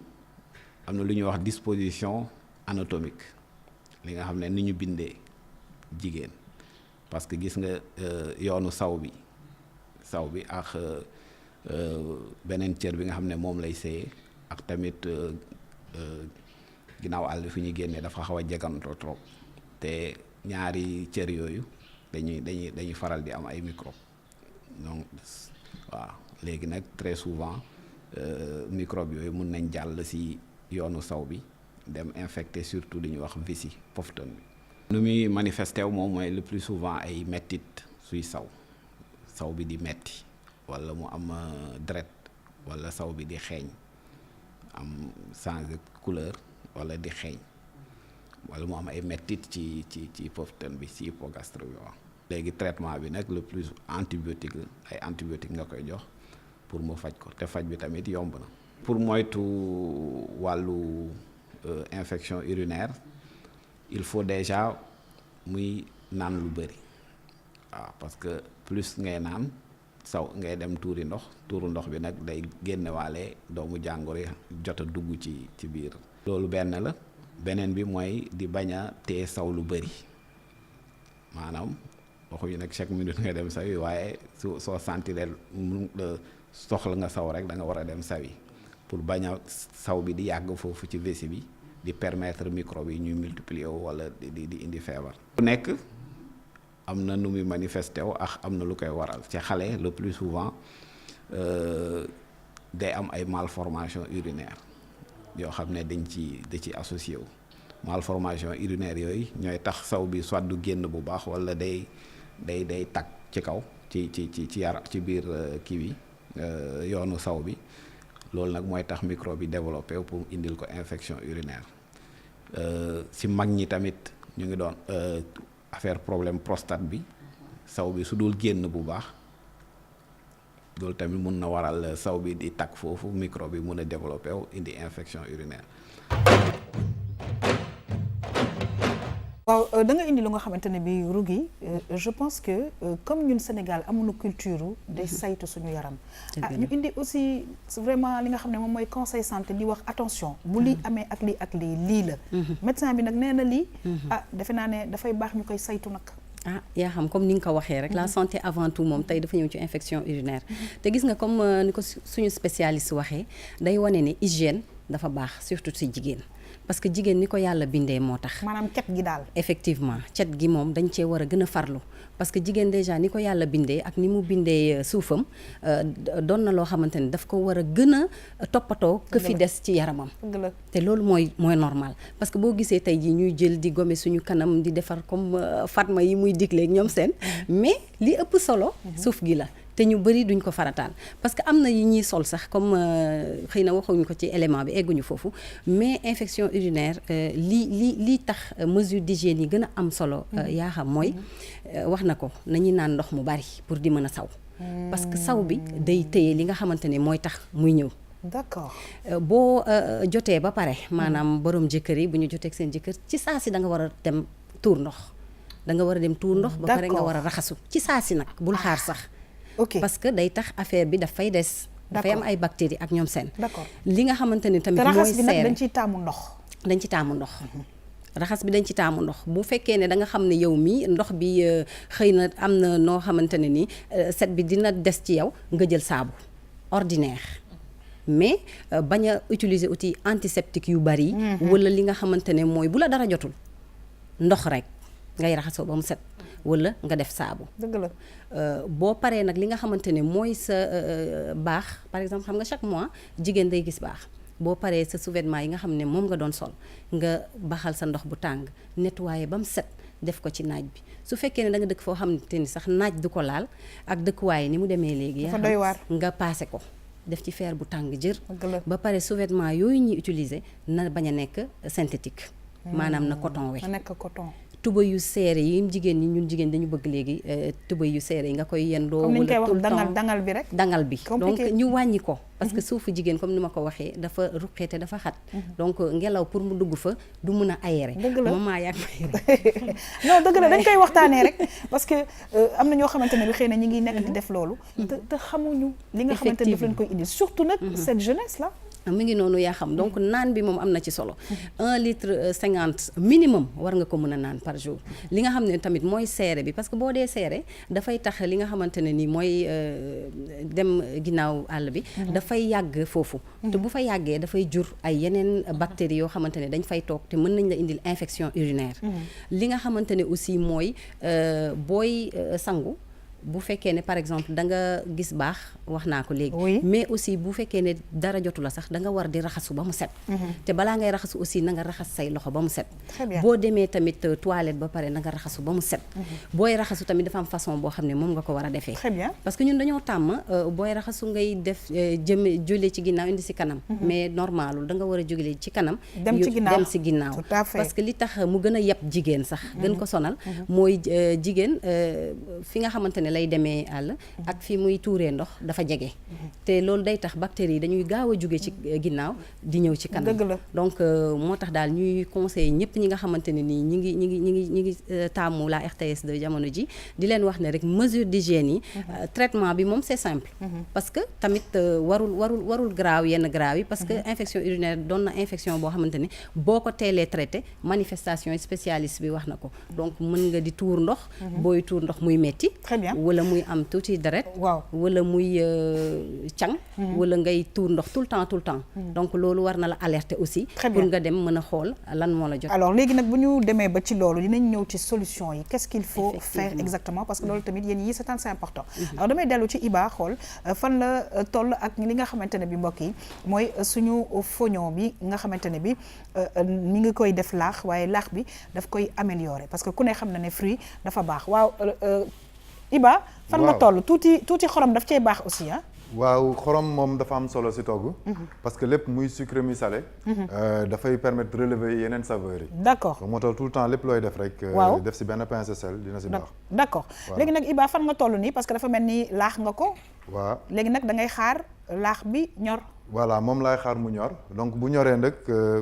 am na lu ñuy wax disposition anatomique li nga xam ne ni ñu bindee jigéen parce que gis nga yoonu saw bi ak beneen cër bi nga xam ne moom lay seeyee ak tamit ginnaaw àll fi ñuy génnee dafa xaw a jegantoo trop te ñaari cër yooyu dañuy faral di am ay microbe donc waaw léegi nag très souvent microbe yooyu mun nañ jàll ci yoonu saw bi dem infecté surtout li ñuy wax vessie poftan bi. nu muy manifesté wu moom mooy le plus souvent ay mettit suy saw bi di metti walla mu am deret walla saw bi di xeeñ am changer couleur walla di xeeñ walla mu am ay mettit ci poftan bi ci hypogastro bi waaw. léegi traitement bi nag le plus antibiotique ay antibiotique nga koy jox pour mu faj ko te faj bi tamit yomb na. pour moytu wàllu infection urinaire il faut déjà muy naan lu bëri waaw parce que plus ngay naan ngay dem tuuru ndox bi nag day génnewaale doomu jàngoro yi jot a dugg ci biir. loolu benn la beneen bi mooy di bañ a téye saw lu bëri maanaam. waxuñu nag chaque minute nga dem sawi waaye soo sentiree soxla nga saw rek da nga war a dem sawi pour bañ a saw bi di yàgg foofu ci vessie bi di permettre microbe yi ñuy multiplier wu wala di indi feebar. ku nekk am na nu muy manifesté wu ak am na lu koy waral ci xale le plus souvent day am ay malformation urinaire yoo xam ne da ci associé wu malformation urinaire yooyu ñooy tax saw bi soit du génn bu baax wala day tag ci kaw ci biir kii bi yoonu saw bi loolu nag mooy tax microbe bi développé pour indil ko infection urinaire si mag ñi tamit ñu ngi doon affaire problème prostate bi saw bi su dul génn bu baax loolu tamit mun na waral saw bi di tag foofu microbe bi mun a développé indi infection urinaire. waaw da nga indi lu nga xamante ne bi Rougui je pense que comme ñun Sénégal amuñu culture day saytu suñu yaram ñu indi aussi vraiment li nga xam ne moom mooy conseil santé di wax attention bu lii amee ak lii la médecin bi nag nee na lii defe naa ne dafay baax ñu koy saytu nag yaa xam comme ni nga ko waxee rek la santé avant tout moom tey dafa ñëw ci infection urinaire te gis nga comme ni ko suñu spécialiste waxee day wane ne hygiène dafa baax surtout ci jigéen parce que jigéen ni ko yàlla bindee moo tax. maanaam cet gi daal. effectivement cet gi moom dañ cee war a gën a farlu parce que jigéen déjà ni ko yàlla bindee ak ni mu bindee suufam doon na loo xamante ni daf ko war a gën a toppatoo. que fi des ci yaramam. te loolu mooy normal parce que boo gisee tey jii ñuy jël di gome suñu kanam di defar comme Fatma yi muy digleeg ñoom seen mais li ëpp solo. suuf gi la. te ñu bëri duñ ko farataal parce que am na yi ñuy sol sax comme xëy na waxuñu ko ci élément bi egguñu foofu mais infection urinaire lii tax mesure d'hygiène yi gën a am solo yaa xam mooy wax na ko nañuy naan ndox mu bari pour di mën a saw parce que saw bi day téye li nga xamante ne mooy tax muy ñëw d'accord boo jotee ba pare maanaam borom jëkkër yi bu ñu jotee ak seen jëkkër ci saa si da nga war a dem tuur ndox da nga war a dem tuur ndox ba pare nga war a raxasu ci saa si nag bul xaar sax parce que day tax affaire bi dafay des dafay am ay bactéries ak ñoom seen li nga xamante ni tamit mooy raxas bi nag dañ ciy taamu ndox raxas bi dañ ci taamu ndox bu fekkee ne da nga xam ne yow mii ndox bi xëy na am na noo xamante ne ni set bi dina des ci yow nga jël saabu ordinaire mais bañ a utiliser outil antiseptique yu bari wala li nga xamante ne mooy bu la dara jotul ndox rek ngay raxasoo ba mu set wala nga def saabu. dëgg la boo paree nag li nga xamante ne mooy sa baax par exemple xam nga chaque mois jigéen day gis baax boo paree sa sous-vêtement yi nga xam ne moom nga doon sol nga baxal sa ndox bu tàng nettoyer ba mu set def ko ci naaj bi su fekkee ne da nga dëkk foo xamante ni sax naaj du ko laal ak dëkkuwaay ni mu demee léegi dafa doy waar nga paase ko def ci fer bu tàng jër ba pare sous-vêtement yooyu ñuy utiliser na bañ a nekk synthétique maanaam na coton we na nekk coton tuba yu seere yi jigéen ñi ñun jigéen dañu bëgg léegi tuba yu seere yi nga koy yendoo comme ni ñu koy wax wala dangal bi rek dangal bi donc ñu wàññi ko parce que suufu jigéen comme ni ma ko waxee dafa ruqeete dafa xat donc ngelaw pour mu dugg fa du mun a aéré maman yaa ngi non dëgg la dañ koy waxtaanee rek parce que am na ñoo xamante ne bi xëy na ñi ngi nekk di def loolu te xamuñu li nga xamante ne daf leen koy indi surtout nag cette jeunesse là mi ngi noonu yaa xam donc naan bi moom am na ci solo 1 litre 50 minimum war nga ko mën a naan par jour li nga xam ne tamit mooy seere bi parce que boo dee seere dafay tax li nga xamante ne ni mooy dem ginnaaw àll bi dafay yàgg foofu te bu fa yàggee dafay jur ay yeneen bactéries yoo xamante ne dañ fay toog te mën nañ la indil infection urinaire li nga xamante ne aussi mooy booy sangu bu fekkee ne par exemple da nga gis baax wax naa ko léegi mais aussi bu fekkee ne dara jotu la sax da nga war di raxasu ba mu set te balaa ngay raxasu aussi na nga raxas say loxo ba mu set boo demee tamit toilette ba pare na nga raxasu ba mu set booy raxasu tamit dafa am façon boo xam ne moom nga ko war a defee parce que ñun dañoo tàmm booy raxasu ngay def jóle ci ginnaaw indi si kanam mais normalul da nga war a jógele ci kanam dem si ginnaaw parce que li tax mu gën a yeb jigéen sax gën ko sonal mooy jigéen fi nga xamante ne lay demee àll ak fi muy tuuree ndox dafa jege te loolu day tax bactéries yi dañuy gaaw a jóge ci ginnaaw di ñëw ci kanam donc moo tax daal ñuy conseiller ñëpp ñi nga xamante ne nii ñi ngi taamu la RTS de jamono ji di leen wax ne rek mesure d'hygiène yi traitement bi moom c'est simple parce que tamit warul graaw yenn graaw yi parce que infection urinaire doon na infection boo xamante ne boo ko teelee traité manifestation yi spécialiste bi wax na ko donc mën nga di tuur ndox booy tuur ndox muy metti wala muy am tuuti deret wala muy càng wala ngay tuur ndox tout le temps donc loolu war na la alerter aussi pour nga dem mën a xool lan moo la jot alors léegi nag bu ñu demee ba ci loolu dinañ ñëw ci solution yi qu'est-ce qu'il faut faire exactement parce que loolu tamit yéen yi c'est important alors damay dellu ci Iba xool fan la toll ak li nga xamante ne bi mbokk yi mooy suñu fognon bi nga xamante ne bi mi ngi koy def laax waaye laax bi daf koy améliorer parce que ku ne xam na ne fruit dafa baax waaw Iba fan nga toll tuuti xorom daf cee baax aussi waaw xorom moom dafa am solo ci togg parce que lépp muy sucré muy salé dafay permettre relever yeneen saveurs yi d'accord moo tax tout le temps lépp looy def rek def ci benn pincée sel dina ci baax d'accord léegi nag Iba fan nga toll nii parce que dafa mel ni laax nga ko waaw léegi nag da ngay xaar laax bi ñor voilà moom laay xaar mu ñor donc bu ñoree nag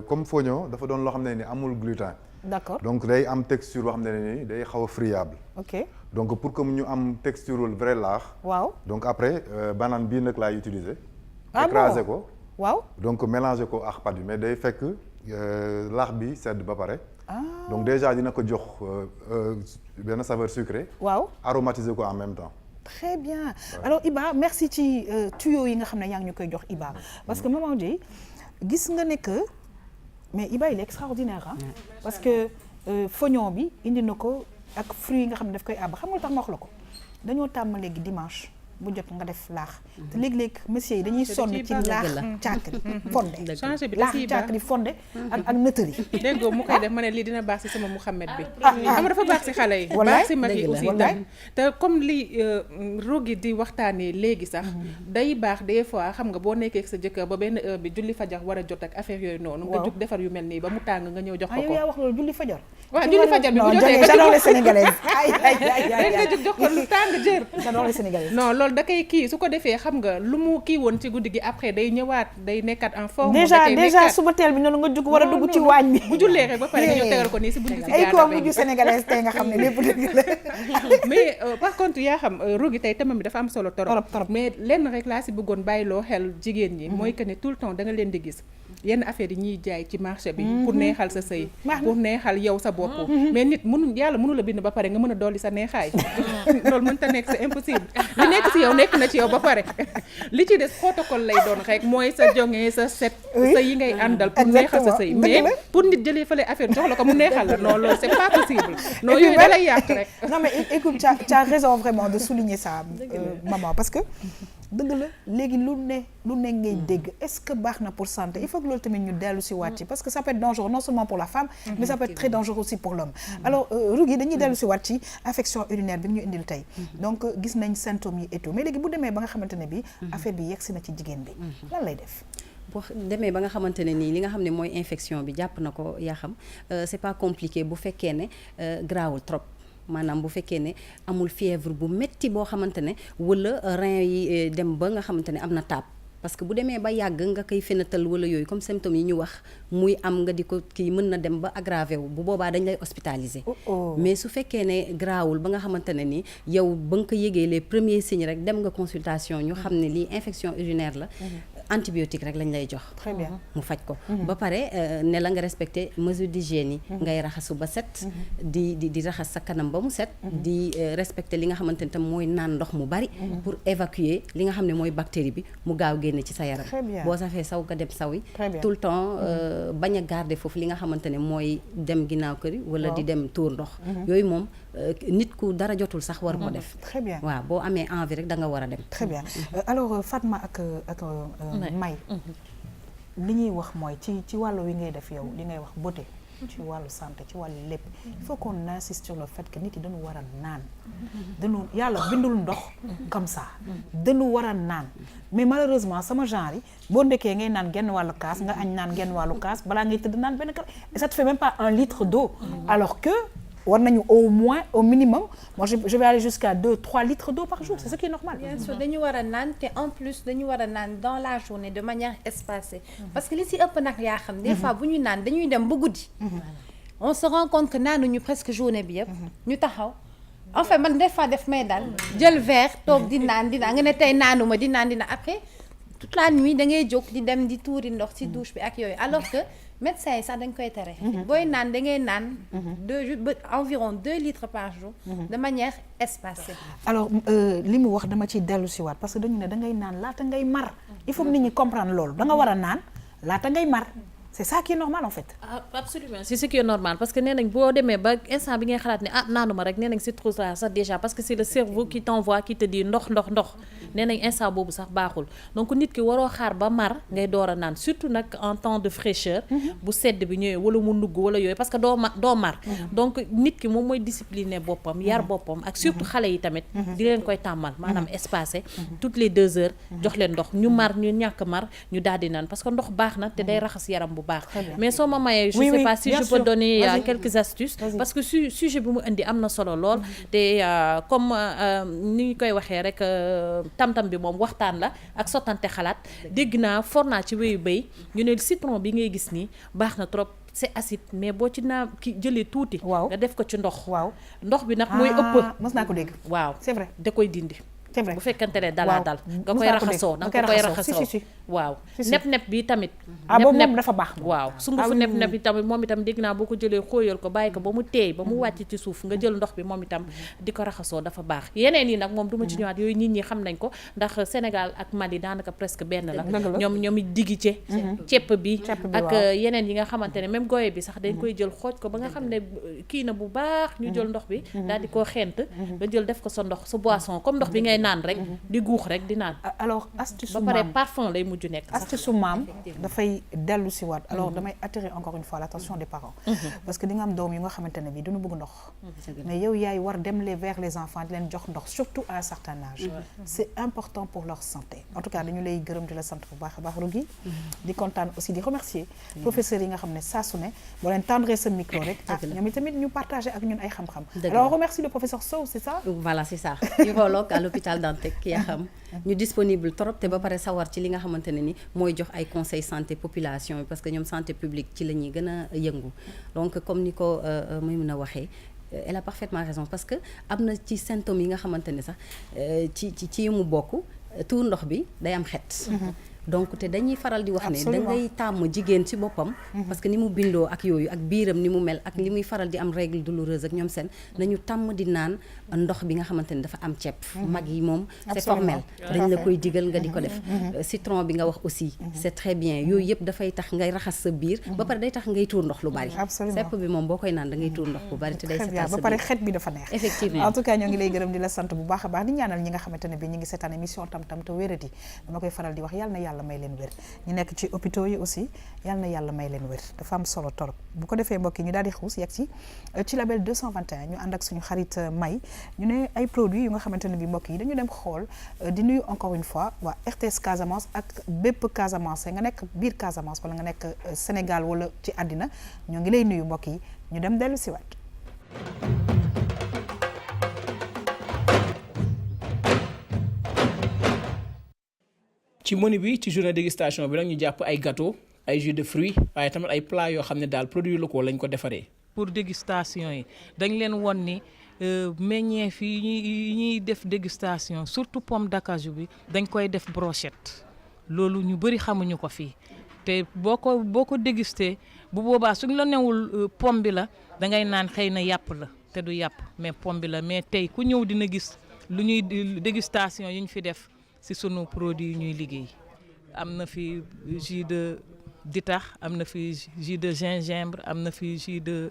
comme fognon dafa doon loo xam ne ni amul gluten d'accord donc day am texture boo xam ne ni day xaw a friable ok donc pour que ñu am texture vrai laax waaw donc après banane bii nag laay utiliser écraser ko waaw donc mélanger ko ak pâte bi mais day fekk laax bi sedd ba pare donc déjà dina ko jox benn saveur sucrée waaw aromatiser ko en même temps très bien alors Iba merci ci tuyaux yi nga xam ne yaa ngi ñu koy jox Iba parce que maman Dieye gis nga ne que mais Iba il est extraordinaire parce que fognon bi indi na ko ak fruits yi nga xam ne daf koy àbb xam nga tax ma wax la ko dañoo tàmm léegi dimanche bu jot nga def laax te léeg-léeg monsieur yi dañuy sonn ci laax caakri fonde laax caakri fonde ak nëtëri déggoo mu koy def ma ne lii dina baax ci sama Mouhamed bi xam dafa baax ci xale yi baax ci mag yi aussi tam te comme li Rogi di waxtaanee léegi sax day baax des fois xam nga boo nekkee ak sa jëkkër ba benn heure bi julli fajar war a jot ak affaire yooyu noonu nga jug defar yu mel nii ba mu tàng nga ñëw jox ko ko yaa wax loolu julli fajar waaw julli fajar bi bu jotee j'adore les Sénégalaises nga jug jox ko lu tàng jër j'adore les Sénégalaises non loolu da koy kii su ko defee xam nga lu mu kii woon ci guddi gi après day ñëwaat day nekkaat en forme déjà suba teel bi noonu nga jug war a dugg ci waañ bi bu jullee rek ba pare nga ñëw tegal ko nii si bunti si ay ko mujj sénégalaise tey nga xam ne lépp dëgg la mais par contre yaa xam Rogi tey tamam bi dafa am solo torop mais lenn rek laa si bëggoon bàyyiloo xel jigéen ñi mooy que ne tout le temps da nga leen di gis yenn affaire yi ñuy jaay ci marché bi pour neexal sa sëy pour neexal yow sa bopp mais nit yàlla mënu la bind ba pare nga mën a dolli sa neexaay loolu mënta nekk c'est impossible li nekk si yow nekk na ci yow ba pare li ci des protocole lay doon rek mooy sa jonge sa set sa yi ngay àndal pour neexal sa sëy mais pour nit jëlee fële affaire jox la ko mu neexal la non loolu c'est pas possible non yooyu da lay yàq rek non mais écoute tu as raison vraiment de souligner ça maman parce que dëgg la léegi lu ne ngay dégg est-ce que baax na pour santé il faut que loolu tamit ñu dellu si waat ci parce que ça peut être dangereux non seulement pour la femme mais ça peut être très dangereux aussi pour l'homme alors Rougui dañuy dellu si waat ci infection urinaire bi ñu indil tey donc gis nañ symptômes yi et tout mais léegi bu demee ba nga xamante ne bi affaire bi yegsi na ci jigéen bi lan lay def boo demee ba nga xamante ne nii li nga xam ne mooy infection bi jàpp na ko yaa xam c'est pas compliqué bu fekkee ne grawul trop maanaam bu fekkee ne amul fièvre bu metti boo xamante ne wala rein yi dem ba nga xamante ne am na taab parce que bu demee ba yàgg nga koy fenatal wala yooyu comme symptômes yi ñu wax muy am nga di ko kii mën na dem ba aggravé wu bu boobaa dañ lay hospitaliser mais su fekkee ne grawul ba nga xamante ne ni yow ba nga ko yëgee les premiers signes rek dem nga consultation ñu xam ne lii infection urinaire la antibiotique rek lañ lay jox. Très bien. mu faj ko. ba pare ne la nga respecté mesure d'hygiène yi. ngay raxasu ba set. di raxas sa kanam ba mu set. di respecté li nga xamante ne tam mooy naan ndox mu bari. pour évacuer li nga xam ne mooy bactérie bi mu gaaw génne ci sa yaram. Très bien. boo safee saw nga dem sawi. Très bien. tout le temps bañ a garder foofu li nga xamante ne mooy dem ginnaaw kër yi wala di dem tuur ndox. yooyu moom nit ku dara jotul sax war ko def. Très bien. waaw boo amee envie rek da nga war a dem. Très bien. Alors Fatma ak May li ñuy wax mooy ci wàllu wi ngay def yow li ngay wax beauté ci wàllu santé ci wàllu lépp il faut qu'on insiste sur le fait que nit yi dañu war a naan dañu yàlla bindul ndox comme ça dañu war a naan mais malheureusement sama genre yi boo ndekkee ngay naan genn wàllu kaas nga añ naan genn wàllu kaas balaa ngay tëdd naan benn kaas et ça te fait même pas 1 litre d'eau alors que war nañu au moins au minimum moi je vais aller jusqu'à 2-3 litres d'eau par jour c'est ce qui est normal. Bien sûr dañu war a naan te en plus dañu war a naan dans la journée de manière espacée parce que li si ëpp nag yaa xam des fois bu ñu naan dañuy dem ba guddi on se rend compte que naanuñu presque journée bi yëpp ñu taxaw en fait man des fois def may daal jël verre toog di naan nga ne tey naanuma di naan après toute la nuit da ngay jóg di dem di tuuri ndox ci douche bi ak yooyu alors que médecin yi sax dañ koy tere booy naan da ngay naan environ 2 litres par jour de manière espacée. Alors li mu wax dama ciy dellu si waat parce que dañu ne da ngay naan laata ngay mar il faut que nit ñi comprendre loolu da nga war a naan laata ngay mar c'est ça qui est normal en fait. Ah, absolument c'est ce qui est normal parce que nee nañ boo demee ba instant bi ngay xalaat ne naanuma rek nee nañ c'est trop tard sax déjà parce que c'est le cerveau qui t'envoie qui te dit ndox nee nañ instant boobu sax baaxul donc nit ki waroo xaar ba mar ngay door a naan surtout nag en temps de fraîcheur bu sedd bi ñëwee wala mu nugg wala yooyu parce que doo mar donc nit ki moom mooy discipliner boppam yar boppam ak surtout xale yi tamit di leen koy tàmmal maanaam espacé toutes les 2 heures jox leen ndox ñu mar ñu ñàkk mar ñu daal di naan parce que ndox baax na te day raxas yaram bu baax mais soo ma mayee je sais pas si je peux donner quelques astuces parce que sujet bi mu indi am na solo lool te comme ni ñu koy waxee rek tam-tam bi moom waxtaan la ak sottante xalaat dégg naa for naa ci wéyu béy ñu ne citron bi ngay gis nii baax na trop c'est acide mais boo ci naa ki jëlee tuuti nga def ko ci ndox ndox bi nag mooy ëpp mës naa ko dégg waaw c'est vrai da koy dindi c'est vrai bu fekkante ne dalaa dal nga koy raxasoo da nga koy raxasoo waaw nepp bi tamit boobu moom dafa baax waaw sungufu nepp bi tamit moom itam dégg naa boo ko jëlee xóoyal ko bàyyi ko ba mu teey ba mu wàcc ci suuf nga jël ndox bi moom itam di ko raxasoo dafa baax yeneen yi nag moom du ma ci ñëwaat yooyu nit ñi xam nañ ko ndax Sénégal ak Mali daanaka presque benn la ñoom diggi ceeb bi ak yeneen yi nga xamante ne même goye bi sax dañ koy jël xooj ko ba nga xam ne kii na bu baax ñu jël ndox bi daal di koo xent nga jël def ko sa ndox sa boisson comme ndox bi ngay naan rek di guux rek di naan alors astuce ba pare parfum lay mujj nekk astuce su maam dafay dellu si waat alors damay attirer encore une fois l'attention des parents parce que di nga am doom yu nga xamante ne bi duñu bëgg ndox mais yow yaay war dem vers les enfants di leen jox ndox surtout à un certain âge c'est important pour leur santé en tout cas dañu lay gërëm di la sant bu baax a baax Rougui di kontaan aussi di remercier professeurs yi nga xam ne saa su ne boo leen tendre sa micro rek ñoom itamit ñu partager ak ñun ay xam-xam alors on remercie le professeur Sow c'est ça voilà c'est ça urologue à l'hôpital Dantec ki yaa xam ñu disponible trop te ba pare sawar ci li nga xamante ne ni mooy jox ay conseils santé population yi parce que ñoom santé publique ci la ñuy gën a yëngu donc comme ni ko muy mën a waxee elle a parfaitement raison parce que am na ci symptômes yi nga xamante ne sax ci mu bokk tuur ndox bi day am xet donc te dañuy faral di wax ne da ngay tàmm jigéen ci boppam parce que ni mu bindoo ak yooyu ak biiram ni mu mel ak li muy faral di am règle douloureuse ak ñoom seen nañu tàmm di naan ndox bi nga xamante ne dafa am ceeb mag yi moom c'est formel dañ la koy digal nga di ko def citron bi nga wax aussi c'est très bien yooyu yëpp dafay tax ngay raxas sa biir ba pare day tax ngay tuur ndox lu bari sepp bi moom boo koy naan da ngay tuur ndox bu bari te day setal sa biir ba pare xet bi dafa neex effectivement en tout cas ñoo ngi lay gërëm di la sant bu baax a baax di ñaanal ñi nga xamante ne bi ñu ngi seetaan émission tam-tam te wéradi dama koy faral di wax yàlla na yàlla may leen wér ñu nekk ci hôpitaux yi aussi yàlla na yàlla may leen wér dafa am solo torop bu ko defee mbokk yi ñu daal di xuus yegg ci label 221 ñu ànd ak suñu xarit May ñu ne ay produits yu nga xamante ne bi mbokk yi dañu dem xool di nuyu encore une fois waa RTS Casamance ak bépp Casamance nga nekk biir Casamance wala nga nekk Sénégal wala ci àddina ñoo ngi lay nuyu mbokk yi ñu dem dellu si waat ci menu bi ci journée dégustation bi nag ñu jàpp ay gâteau ay jus de fruits waaye tamit ay plats yoo xam ne daal produits locaux lañ ko defaree. pour dégustation yi dañ leen won ni meññeef yi ñuy def dégustation surtout pomme d'acajou bi dañ koy def brochette loolu ñu bëri xamuñu ko fii te boo ko dégusté bu boobaa suñ la newul pomme bi la da ngay naan xëy na yàpp la te du yàpp mais pomme bi la mais tey ku ñëw dina gis lu ñuy dégustation yi ñu fi def ci sunu produit yi ñuy liggéey am na fi jus de ditax am na fi jus de gingembre am na fi jus de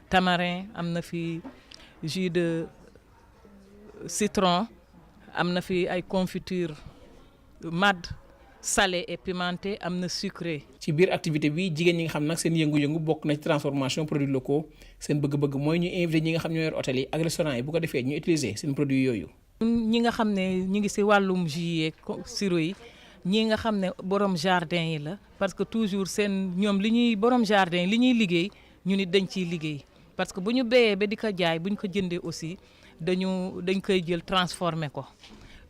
tamarin am na fi jus de citron am na fi ay confiture mad salé et pimenté am na sucré. ci biir activité bi jigéen ñi nga xam nag seen yëngu-yëngu bokk na ci transformation produits locaux seen bëgg-bëgg mooy ñu invité ñi nga xam ñoo yor hôtel yi ak restaurant yi bu ko defee ñu utiliser seen produits yooyu. ñi nga xam ne ñu ngi ci wàllum jus yeeg sirop yi ñi nga xam ne borom jardin yi la parce que toujours seen ñoom li ñuy borom jardin li ñuy liggéey ñu nit dañ ciy liggéey parce que bu ñu béyee ba di ko jaay bu ñu ko jëndee aussi dañ koy jël transformer ko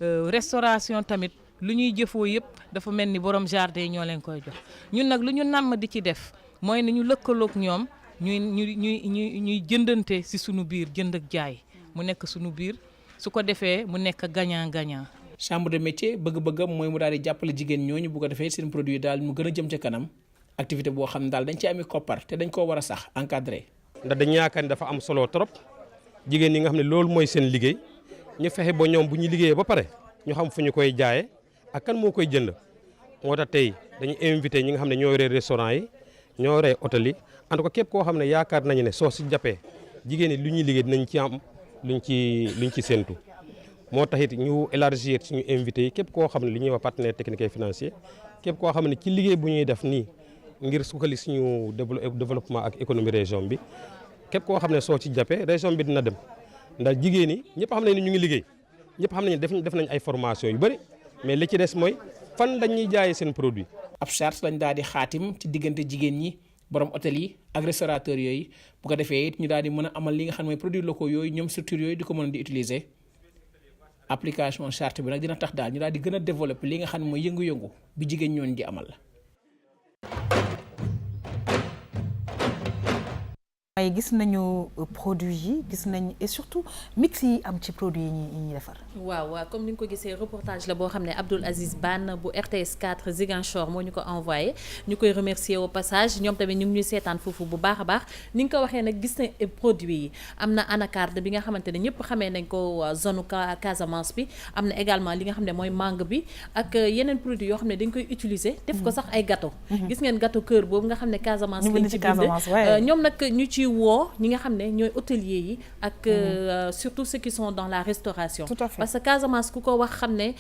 restauration tamit lu ñuy jëfoo yëpp dafa mel ni borom jardin yi ñoo leen koy jox ñun nag lu ñu namm di ci def mooy ni ñu lëkkaloog ñoom ñuy jëndante ci sunu biir jënd ak jaay mu nekk sunu biir su ko defee mu nekk gagnant-gagnant. chambre de métier bëgg-bëggam mooy mu daal di jàppale jigéen ñooñu bu ko defee seen produit daal mu gën a jëm ca kanam activité boo xam ne daal dañ ci ami koppar te dañ koo war a sax encadré. ndax dañ yaakaar ni dafa am solo trop jigéen ñi nga xam ne loolu mooy seen liggéey ñu fexe ba ñoom bu ñu liggéeyee ba pare ñu xam fu ñu koy jaayee ak kan moo koy jënd moo tax tey dañu invité ñi nga xam ne ñoo yore restaurant yi ñoo yore hôtel yi en tout cas képp koo xam ne yaakaar nañu ne soo si jàppee jigéen ñi lu ñuy liggéey dinañ ci am luñ ci séntu moo tax it ñu élargir suñu invité yi képp koo xam ne li ñuy wax partenaire technique et financier képp koo xam ne ci liggéey bu ñuy def nii ngir sukkali suñu développement ak économie région bi képp koo xam ne soo ci jàppee région bi dina dem ndax jigéen ñi ñëpp xam nañ ne ñu ngi liggéey ñëpp xam nañ def nañ ay formation yu bëri mais li ci des mooy fan lañ ñuy jaayee seen produit. ab charte lañ daal di xaatim ci diggante jigéen ñi borom hôtel yi ak restaurateurs yooyu bu ko defee it ñu daal di mën a amal li nga xam ne mooy produits locaux yooyu ñoom structures yooyu di ko mën a di utiliser application charte bi nag dina tax daal ñu daal di gën a développer li nga xam ne mooy yëngu-yëngu bi jigéen ñooñu di amal. ay gis nañu produits yi gis nañ et surtout mix yi am ci produits yi ñuy defar. waaw comme ni nga ko gisee reportage la boo xam ne Abdoul Aziz Ban bu RTS 4 Ziguinchor moo ñu ko envoyé ñu koy remercier au passage ñoom tamit ñu ngi ñuy seetaan foofu bu baax a baax ni nga ko waxee nag gis na produits yi am na anacarde bi nga xamante ne ñëpp xamee nañ ko zone Casamance bi am na également li nga xam ne mooy mangue bi ak yeneen produits yoo xam ne dañ koy utiliser def ko sax ay gâteau gis ngeen gâteau cœur boobu nga xam ne Casamance lañ ci bind ñoom nag ñu ci woo ñi nga xam ne ñooy hôteliers yi ak surtout ceux qui sont dans la restauration. Tout à fait. Parce que Casamance ku ko wax xam ne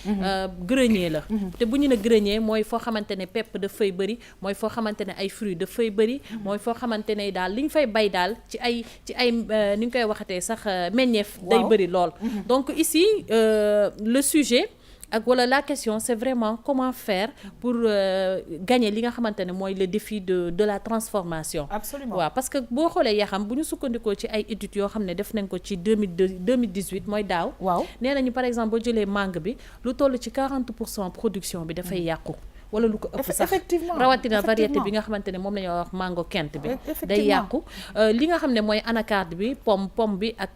grenier la te bu ñu ne grenier mooy foo xamante ne pepp daf fay bëri mooy foo xamante ne ay fruits daf fay bëri mooy foo xamante ne daal li ñu fay bay daal ci ay ni ñu koy waxatee sax meññeef day bëri lool donc ici le sujet ak wala la question c'est vraiment comment faire pour gagner li nga xamante ne mooy le défi de la transformation. Absolument. waaw parce que boo xoolee yaa xam bu ñu sukkandikoo ci ay études yoo xam ne def nañ ko ci 2018 mooy daaw. waaw nee nañu par exemple boo jëlee mangue bi lu toll ci 40% production bi dafay yàqu. wala lu ko ëpp sax effectivement rawatina variété bi nga xamante ne moom la ñuy wax mango kent bi day yàqu li nga xam ne mooy anacarde bi pomme bi ak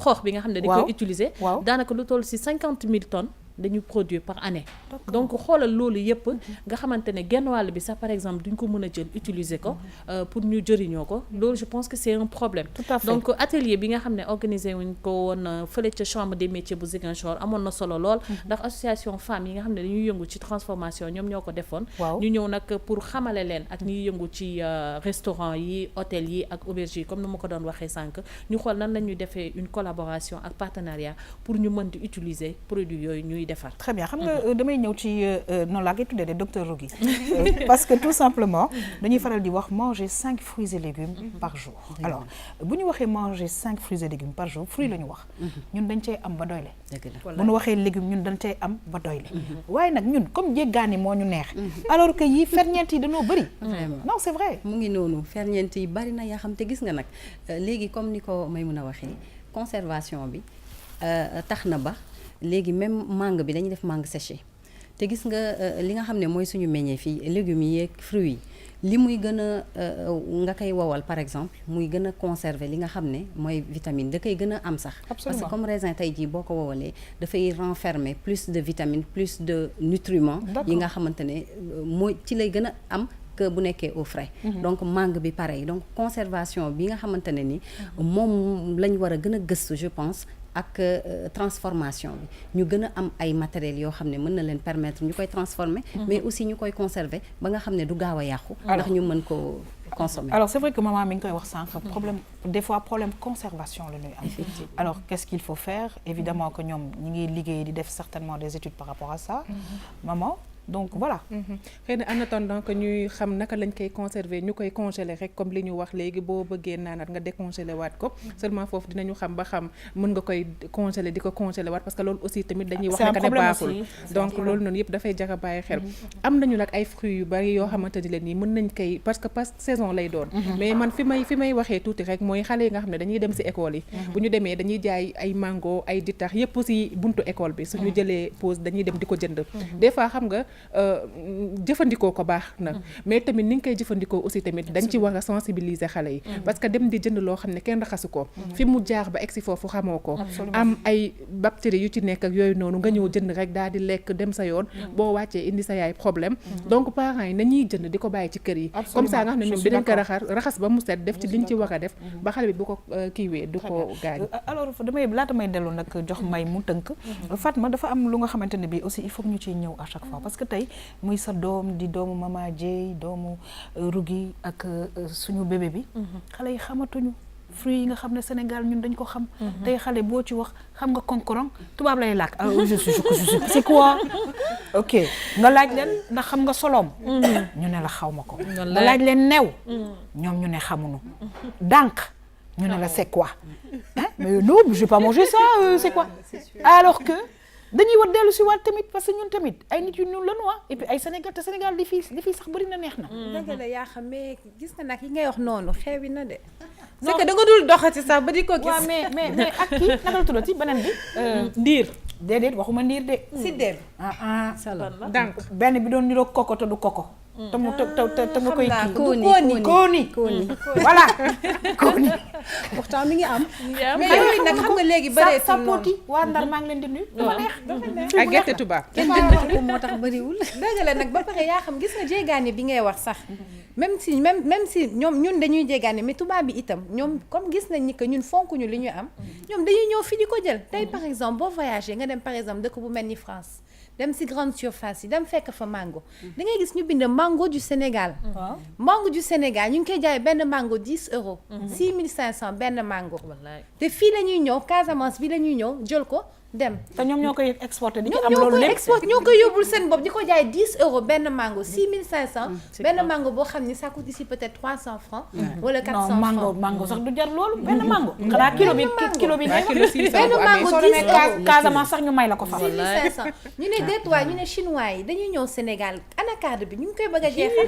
xoox bi nga xam ne dañ koy utiliser daanaka lu toll ci 50 000 tonnes dañuy produire par année. Donc xoolal loolu yëpp nga xamante ne genn wàll bi sax par exemple duñ ko mën a jël utiliser ko pour ñu jëriñoo ko loolu je pense que c'est un problème. Tout à fait. Donc atelier bi nga xam ne organisé wuñ ko woon fële ca chambre des métiers bu Ziguinchor amoon na solo lool ndax association femmes yi nga xam ne dañuy yëngu ci transformation ñoom ñoo ko defoon. ñu ñëw nag pour xamale leen ak ñuy yëngu ci restaurant yi hôtel yi ak auberge yi comme ni ma ko doon waxee sànq ñu xool nan la ñuy defee une collaboration ak partenariat pour ñu mën di utiliser produits yooyu ñuy defar. Très bien xam nga damay ñëw ci noonu laa koy tuddee de docteur Rougui parce que tout simplement dañuy faral di wax manger 5 fruits et légumes par jour. Alors bu ñu waxee manger 5 fruits et légumes par jour fruits la ñu wax ñun dañ cay am ba doyle. bu ñu waxee légumes ñun dañ cay am ba doyle. waaye nag ñun comme jéggaani moo ñu neex alors que yi ferñeent yi dañoo bëri. Non c'est vrai. mu ngi noonu ferñeent yi bari na yaa xam te gis nga nag léegi comme ni ko may mun a waxee conservation bi tax na ba léegi même mangue bi dañuy def mangue séché te gis nga li nga xam ne mooy suñu meññee fii légumes yi ak fruits yi li muy gën a nga koy wowal par exemple muy gën a conserver li nga xam ne mooy vitamine da koy gën a am sax. Parce que comme raisin tey jii boo ko wowalee dafay renfermer plus de vitamines plus de nutriments yi nga xamante ne mooy ci lay gën a am que bu nekkee au frais. Donc mangue bi pareil donc conservation bi nga xamante ne ni moom lañ war a gën a gëstu je pense ak transformation bi ñu gën a am ay matériels yoo xam ne mën na leen permettre ñu koy transformer mais aussi ñu koy conserver ba nga xam ne du gaaw a yàqu ndax ñu mën ko consommer. Alors c'est vrai que maman mi ngi koy wax sànq problème des fois problème conservation la ñuy am. Alors qu'est-ce qu'il faut faire? Évidemment que ñoom ñi ngi liggéey di def certainement des études par rapport à ça. Maman donc voilà. xëy na en attendant que ñuy xam naka lañ koy conserver ñu koy congeler rek comme li ñu wax léegi boo bëggee naanaat nga décongeler waat ko seulement foofu dinañu xam ba xam mën nga koy congeler di ko congeler waat parce que loolu aussi tamit dañuy wax ne baaxul donc loolu noonu yëpp dafay jar a bàyyi xel. am nañu nag ay fruits yu bari yoo xamante ni leen nii mën nañ koy parce que saison lay doon. mais man fi may waxee tuuti rek mooy xale yi nga xam ne dañuy dem ci école yi. bu ñu demee dañuy jaay ay mango ay ditax yëpp ci buntu école bi suñu jëlee pause dañuy dem di ko jënd. Des fois xam nga jëfandikoo ko baax na mais tamit ni nga koy jëfandikoo aussi tamit dañ ci war a sensibiliser xale yi parce que dem di jënd loo xam ne kenn raxasu ko fi mu jaar ba egsi foofu xamoo ko am ay bactéries yu ci nekk ak yooyu noonu nga ñëw jënd rek daal di lekk dem sa yoon boo wàccee indi sa yaay problème donc parents yi nañuy jënd di ko bàyyi ci kër yi comme ça nga xam ne ñoom dinañ ko raxas ba mu set def ci liñ ci war a def ba xale bi bu ko kiiwee du ko gaañ. Alors laata may dellu nag jox may mu tënk Fatma dafa am lu nga xamante ne bi aussi il faut que ñu ciy ñëw à chaque fois parce que tey muy sa doom di doomu Mama Dieye doomu Rougui ak suñu bébé bi xale yi xamatuñu fruits yi nga xam ne Sénégal ñun dañ ko xam tey xale boo ci wax xam nga konkorong tubaab lay làkk c'est quoi ok nga laaj leen ndax xam nga solom ñu ne la xaw ma ko nga laaj leen new ñoom ñu ne xamuñu dànk ñu ne la c'est quoi mais non je vais pas manger ça c'est quoi alors que dañuy war dellu si waat tamit parce que ñun tamit ay nit yu ñuul la noix et puis ay Sénégal te Sénégal li fii sax bëri na neex na. dëgg la yaa xam mais gis nga nag yi ngay wax noonu xewi na de. c'est que da nga dul doxati sax ba di ko gis. waaw mais ak kii naka la tuddati beneen bi. ndiir. déedéet waxuma ndiir de. si dem. salon donc benn bi doon niroog koko te du koko. te mu koy kii kooni voilà kooni. pourtant mi ngi am. mais yooyu nag xam nga léegi bëreetul sa poti waa Ndar maa ngi leen di nuyu. dafa neex ak gerte tubaab. kenn jënd ko moo tax bëriwul. dëgg la nag ba pare yaa xam gis nga jéegaane bi ngay wax sax même si ñoom ñun dañuy jéegaane mais tubaab bi itam ñoom comme gis nañ ni que ñun fonkuñu li ñu am ñoom dañuy ñëw fi di ko jël tey par exemple boo voyagé nga dem par exemple dëkk bu mel ni France dem si grande surface yi dem fekk fa mango da ngay gis ñu bind mango du Sénégal. mango du Sénégal ñu ngi koy jaay benn mango 10 euros. 6500 benn mango. te fii la ñuy ñëw Casamance bi la ñuy ñëw jël ko dem. te ñoom ñoo koy exporté di ci am loolu lépp ñoo koy yóbbul seen bopp di ko jaay 10 euros benn mango 6500. benn mango boo xam ni ça coûte ici peut-être 300 francs. wala 400 francs non mango sax du jar loolu benn mango. xanaa kilo bi benn mango 10 euros Casamance sax ñu may la ko fa. 6500 ñu ne déet waay ñu ne chinois yi dañuy ñëw Sénégal anacarde bi ñu ngi koy bëgg a jeexal.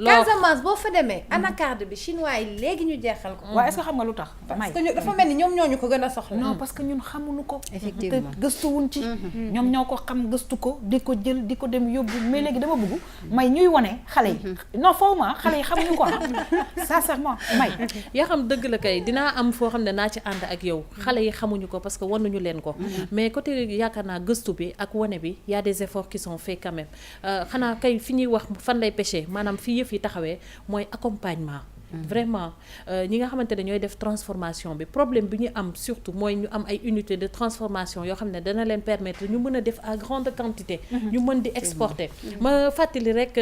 Casamance boo fa demee anacarde bi chinois yi léegi ñu jeexal ko. waaw est-ce que xam nga lu tax. parce que dafa mel ni ñoom ñoo ñu ko gën a soxla. non parce que ñun xamuñu ko. effectivement te gëstuwuñ ci. ñoom ñoo ko xam gëstu ko di ko jël di ko dem yóbbu mais léegi dama bëgg may ñuy wane xale yi. non foofu ma xale yi xamuñu ko sincèrement may. yaa xam dëgg la kay dinaa am foo xam ne naa ci ànd ak yow xale yi xamuñu ko parce que wanuñu leen ko. mais côté yaakaar naa gëstu bi ak wane bi y a des efforts qui sont faits quand même xanaa kay fi ñuy wax fan lay pêcher maanaam fi yëf yi taxawee mooy accompagnement. vraiment ñi nga xamante ne ñooy def transformation bi problème bi ñu am surtout mooy ñu am ay unité de transformation yoo xam ne dana leen permettre ñu mën a def à grande quantité. ñu mën di exporter. ma fàttali rek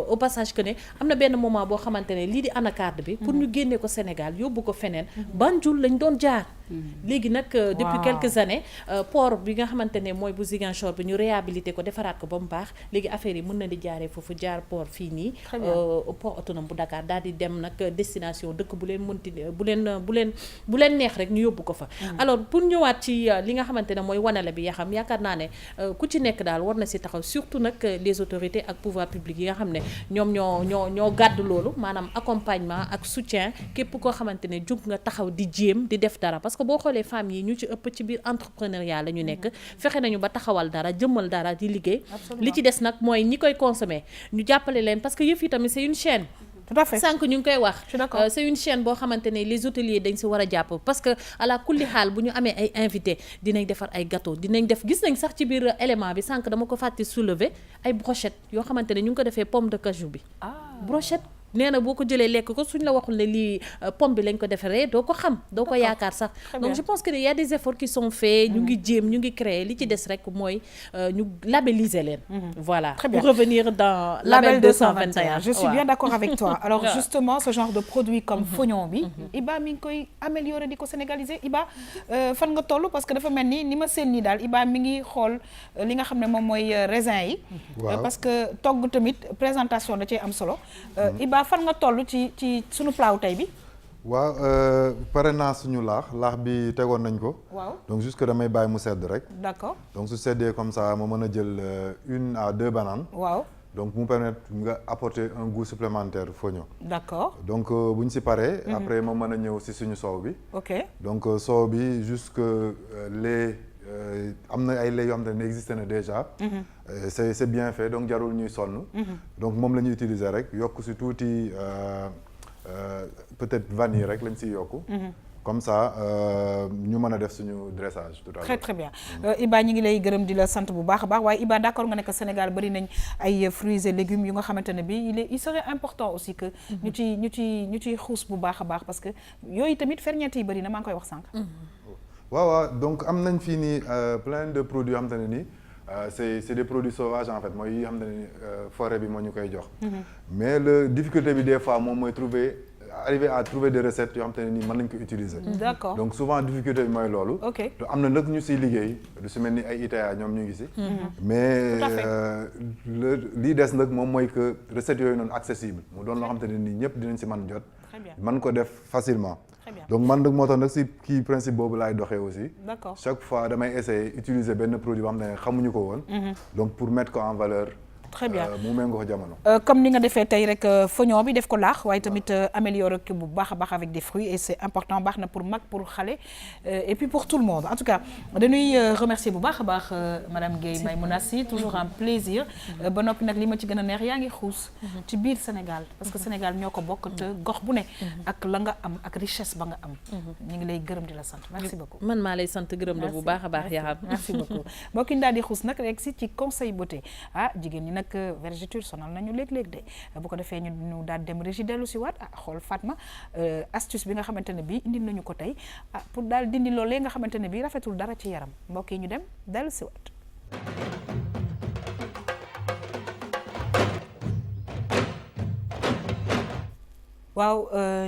au passage que ne am na benn moment boo xamante ne lii di anacarde bi. pour ñu génnee ko Sénégal yóbbu ko feneen. Banjul lañ doon jaar. léegi nag depuis quelques années port bi nga xamante ne mooy bu Ziguinchor bi ñu réhabilité ko defaraat ko ba mu baax léegi affaire yi mën na di jaaree foofu jaar port fii nii. port autonome bu Dakar daal di dem nag destination dëkk bu leen mënti bu leen neex rek ñu yóbbu ko fa. alors pour ñëwaat ci li nga xamante ne mooy wanale bi yaa xam yaakaar naa ne ku ci nekk daal war na si taxaw surtout nag les autorités ak pouvoir public yi nga xam ne ñoom ñoo gàddu loolu maanaam accompagnement ak soutien képp koo xamante ne jug nga taxaw di jéem di def dara parce que boo xoolee femmes yi ñu ci ëpp ci biir entrepreneuriat la ñu nekk fexe nañu ba taxawal dara jëmmal dara di liggéey. li ci des nag mooy ñi koy consommer ñu jàppale leen parce que yëf yi tamit c'est une chaîne. tout à fait sànq ñu ngi koy wax. je suis d'accord c'est une chaîne boo xamante ne les hôteliers dañ si war a jàpp parce que ala kulli xaal bu ñu amee ay invité dinañ defar ay gâteau dinañ def gis nañ sax ci biir élément bi sànq dama ko fàtte soulever ay brochettes yoo xamante ne ñu ngi ko defee pomme de cajou bi. brochette nee na boo ko jëlee lekk ko suñ la waxul ne lii pomme bi lañ ko defaree doo ko xam doo ko yaakaar sax. donc je pense que y a des efforts qui sont faits. ñu ngi jéem ñu ngi créer li ci des rek mooy ñu labelliser leen. voilà pour revenir dans label 221. je suis bien d'accord avec toi. alors justement ce genre de produit comme fognon bi. Iba mi ngi koy améliorer di ko sénégaliser Iba fan nga toll parce que dafa mel ni ma seen nii daal Iba mi ngi xool li nga xam ne moom mooy raisin yi. parce que togg tamit présentation da cee am solo. Iba fan nga toll ci sunu plat tey bi. waaw pare naa suñu laax bi tegoon nañ ko. waaw donc jusque damay bàyyi mu sedd rek. d'accord donc su seddee comme ça ma mën a jël 1 à 2 bananes. waaw donc mu permettre nga apporter un goût supplémentaire fognon. d'accord donc bu ñu si paree. après ma mën a ñëw si suñu soow bi. ok donc soow bi jusque lait am na ay lait yoo xam ne existé na déjà. c'est bien fait donc jarul ñuy sonn. donc moom la ñuy utiliser rek yokk si tuuti peut-être vanille rek lañ siy yokku. comme ça ñu mën a def suñu dressage tout à l'heure. très très bien Iba ñi ngi lay gërëm di la sant bu baax a baax waaye Iba d'accord nga ne que Sénégal bari nañ ay fruits et légumes yu nga xamante ne bi il serait important aussi que ñu ciy xuus bu baax a baax parce que yooyu tamit ferñeent yi bari na maa ngi koy wax sànq. waaw donc am nañ fii nii plein de produits yoo xamante ne nii c'est des produits sauvages en fait mooy yi nga xamante ne nii forêt bi moo ñu koy jox. mais la difficulté bi des fois moom mooy arriver à trouver des recettes yoo xamante ne nii mën nañ ko utiliser. d'accord donc souvent difficulté bi mooy loolu. ok am na nag ñu siy liggéey du si mel ni ay ITA ñoom ñu ngi si. mais lii des nag moom mooy que recettes yooyu noonu accessible mu doon loo xamante ne nii ñëpp dinañ si mën jot. mën ko def facilement. donc man nag moo tax nag si kii principe boobu laay doxee aussi. d'accord chaque fois damay essayer utiliser benn produit boo xam ne xamuñu ko woon. donc pour mettre ko en valeur. très bien mu méngoo ko jamono. comme ni nga defee tey rek fognon bi def ko laax waaye tamit améliorer ko bu baax a baax avec des fruits et c'est important baax na pour mag pour xale et puis pour tout le monde en tout cas dañuy remercier bu baax a baax madame Guèye Maïmouna Sy toujours un plaisir ba noppi nag li ma ci gën a neex yaa ngi xuus ci biir Sénégal parce que Sénégal ñoo ko bokk te gox bu ne ak la nga am ak richesse ba nga am ñu ngi lay gërëm di la sant merci beaucoup. man maa lay sant gërëm la bu baax a baax yaa xam merci beaucoup mbokk yi daal di xuus nag rek si ci conseil beauté jigéen ñi nag vergeture sonal nañu léeg-léeg de bu ko defee ñu daal dem régie dellu si waat xool Fatma astuce bi nga xamante ne bii indi nañu ko tey pour daal dindi loolee nga xamante ne bii rafetul dara ci yaram mbokk yi ñu dem dellu si waat. waaw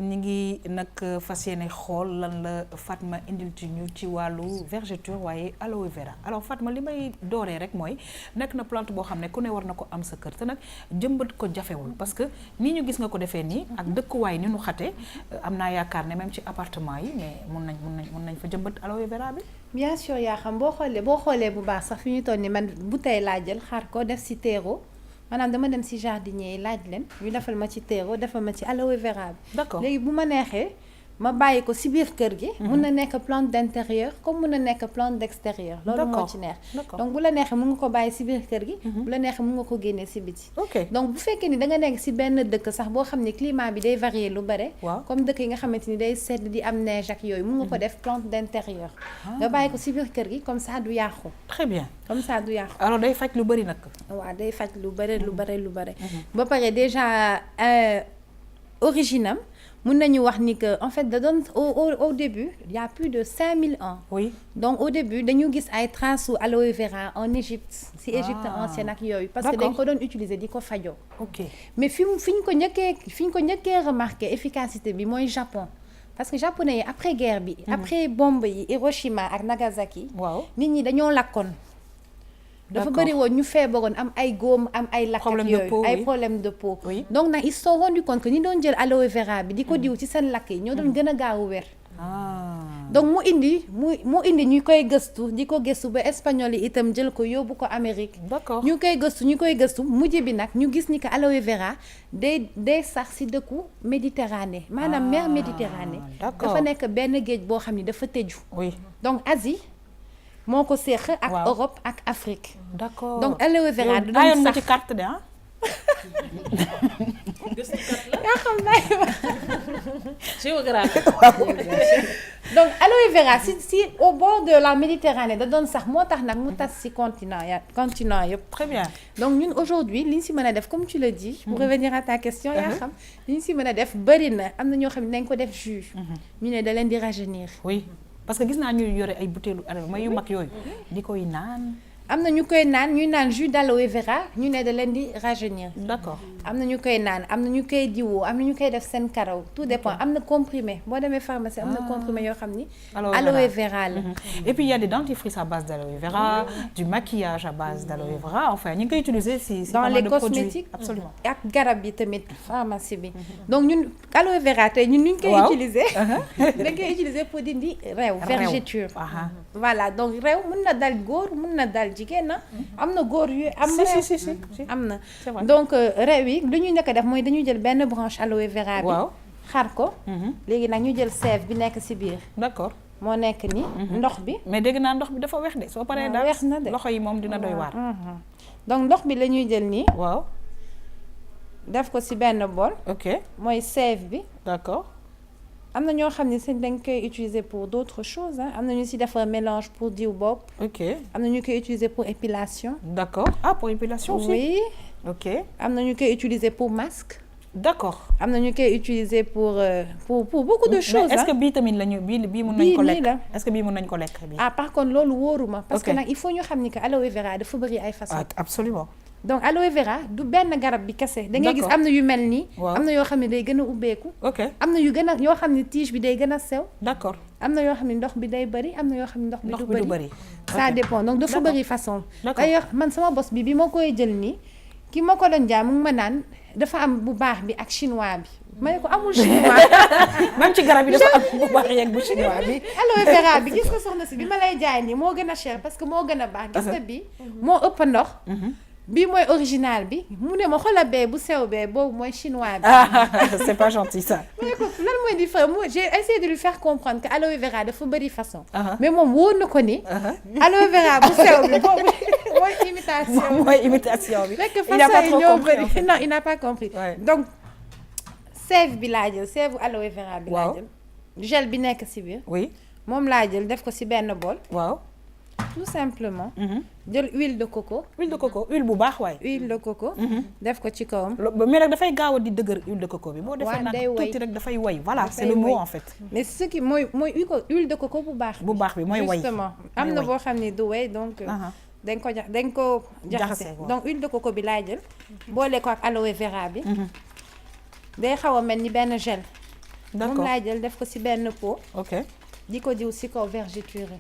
ñi ngi nag fas yéene xool lan la Fatma indil ci ñu ci wàllu vergeture waaye aloe vera alors Fatma li may dooree rek mooy nekk na plante boo xam ne ku ne war na ko am sa kër te nag jëmbat ko jafewul parce que nii ñu gis nga ko defee nii ak dëkkuwaay ni nu xate am naa yaakaar ne même ci appartement yi mais mun nañ fa jëmbat aloe vera bi. bien sûr yaa xam boo xoolee bu baax sax fi ñu toll ni man bouteille laa jël xar ko def ci terreau maanaam dama dem ci jardinier yi laaj leen ñu defal ma ci terreau defal ma ci aloe vera bi. d'accord léegi bu ma neexee ma bàyyi ko ci biir kër gi. mun na nekk plante d'intérieur comme mun na nekk plante d'extérieur. loolu moo ci neex. donc bu la neexee mun nga ko bàyyi ci biir kër gi. bu la neexee mun nga ko génnee ci biti. ok donc bu fekkee ni da nga nekk ci benn dëkk sax boo xam ne climat bi day varier lu bare. comme dëkk yi nga xamante ni day sedd di am neige ak yooyu mun nga ko def plante d'intérieur. nga bàyyi ko ci biir kër gi comme ça du yàqu. très bien comme ça du yàqu. alors day faj lu bari nag. waaw day faj lu bare lu bare lu bare. ba pare déjà originam. mun nañu wax ni que en fait da doon au début il y a plus de 5000 ans. oui donc au début dañu gis ay traces su aloe vera en Égypte. ci Égypte ancienne ak yooyu. parce que dañ ko doon utiliser di ko fajoo. ok mais fi ñu ko njëkkee remarqué efficacité bi mooy Japon. parce que japonais yi après guerre bi. après bombe yi Hiroshima ak Nagasaki. waaw nit ñi dañoo lakkoon. dafa bëri woon ñu feebaroon am ay góom am ay lakk ak yooyu ay problème de peau. donc nag ils se sont rendu compte que ñi doon jël aloe vera bi di ko diw ci seen lakk yi ñoo doon gën a gaaw a wér. donc mu indi ñu koy gëstu di ko gëstu ba espagnol yi itam jël ko yóbbu ko Amérique. d'accord ñu koy gëstu mujj bi nag ñu gis ni que aloe vera day sax ci dëkku Méditerranée maanaam mer Méditerranée. dafa nekk benn géej boo xam ni dafa tëju. oui donc Asie. moo ko seex ak Europe ak Afrique. d'accord donc aloe vera du doon sax ci carte de ah. yaa xam naa géographie. donc aloe vera si au bord de la Méditerranée da doon sax moo tax nag mu tas ci continent yëpp. très bien donc ñun aujourd'hui li ñu ci mën a def comme tu le dis. pour revenir à ta question yaa xam li ñu ci mën a def bari na am na ñoo xam ne dañ ko def jus. ñu ne da leen di rajeunir. oui. parce que gis naa ñuy yore ay butéelu aloe may yu mag yooyu di koy naan. am na ñu koy naan ñuy naan jus d'aloe vera ñu ne da leen di rajeunir. d'accord am na ñu koy naan am na ñu koy diwoo am na ñu koy def seen karaw tout dépend am na comprimé boo demee pharmacie am na comprimé yoo xam ni. aloe vera la. et puis il y a des dentifrices à base d'aloe vera du maquillage à base d'aloe vera enfin ñu ngi koy utiliser si dans les cosmétiques absolument ak garab yi tamit pharmacie bi. donc ñun aloe vera tey ñun ñu koy utiliser. dañ koy utiliser pour dindi réew. vergeture. voilà donc réew mën na dal góor mën na dal jigéen na am na góor yu am réew si am na donc réew yi lu ñuy njëkk a def mooy dañuy jël benn branche aloe vera bi xar ko léegi nag ñu jël sève bi nekk ci biir d'accord moo nekk ni ndox bi mais dégg naa ndox bi dafa weex de soo paree daal weex na de loxo yi moom dina doy waar donc ndox bi la ñuy jël nii waaw def ko ci benn bol ok mooy sève bi d'accord am na ñoo xam ne si dañ koy utiliser pour d'autres choses am na ñu ci defar mélange pour diw bopp. ok am na ñu koy utiliser pour épilation. d'accord pour épilation aussi. oui ok am na ñu koy utiliser pour masque. d'accord am na ñu koy utiliser pour beaucoup de choses. est-ce que bii tamit lañu bii mën nañ ko lekk est-ce que bii mën nañ ko lekk bi. par contre loolu wóoruma. parce que nag il faut ñu xam ni que aloe vera dafa bëri ay façons. absolument donc aloe vera du benn garab bi kese. da ngay gis am na yu mel nii. am na yoo xam ne day gën a ubbeeku. ok am na yu gën a yoo xam ne tige bi day gën a sew. d'accord am na yoo xam ne ndox bi day bëri am na yoo xam ne ndox bi du bëri. ça dépend donc dafa bëri façon. d'ailleurs man sama bos bi ma koy jël nii ki ma ko doon jaay mu ngi ma naan dafa am bu baax bi ak chinois bi. ma ne ko amul chinois. même ci garab yi dafa am bu baax yeeg bu chinois bi. aloe vera bi gis ko soxna si bi ma lay jaay nii moo gën a cher parce que moo gën a baax. gis nga bi moo ëpp ndox. bii mooy original bi mu ne ma xoolal bee bu sew bee boobu mooy chinois bi. c'est pas gentil ça. ma ne ko lan mooy différence moi j'ai essayé de lui faire comprendre que aloe vera dafa bëri façon. mais moom wóor na ko ni. aloe vera bu sew bi boobu mooy imitation. mooy imitation bi. il n'a pas trop compris non il n'a pas compris. donc sève bi laa jël sève aloe vera bi laa jël. gel bi nekk ci biir. oui moom laa jël def ko ci benn bol. waaw. tout simplement. jël huile de coco. huile bu baax waaye. huile de coco. def ko ci kawam. mais rek dafay gaaw a di dëgër huile de coco bi. boo defee nag tuuti rek dafay way. voilà c'est le mot en fait. mais ce qui mooy huile de coco bu baax. bu baax bi mooy way justement am na boo xam ne du way donc. dañ ko jaxase donc huile de coco bi laay jël. boole ko ak aloe vera bi. day xaw a mel ni benn gel. d'accord moom laay jël def ko ci benn pot. ok di ko diw ci kaw vergeture.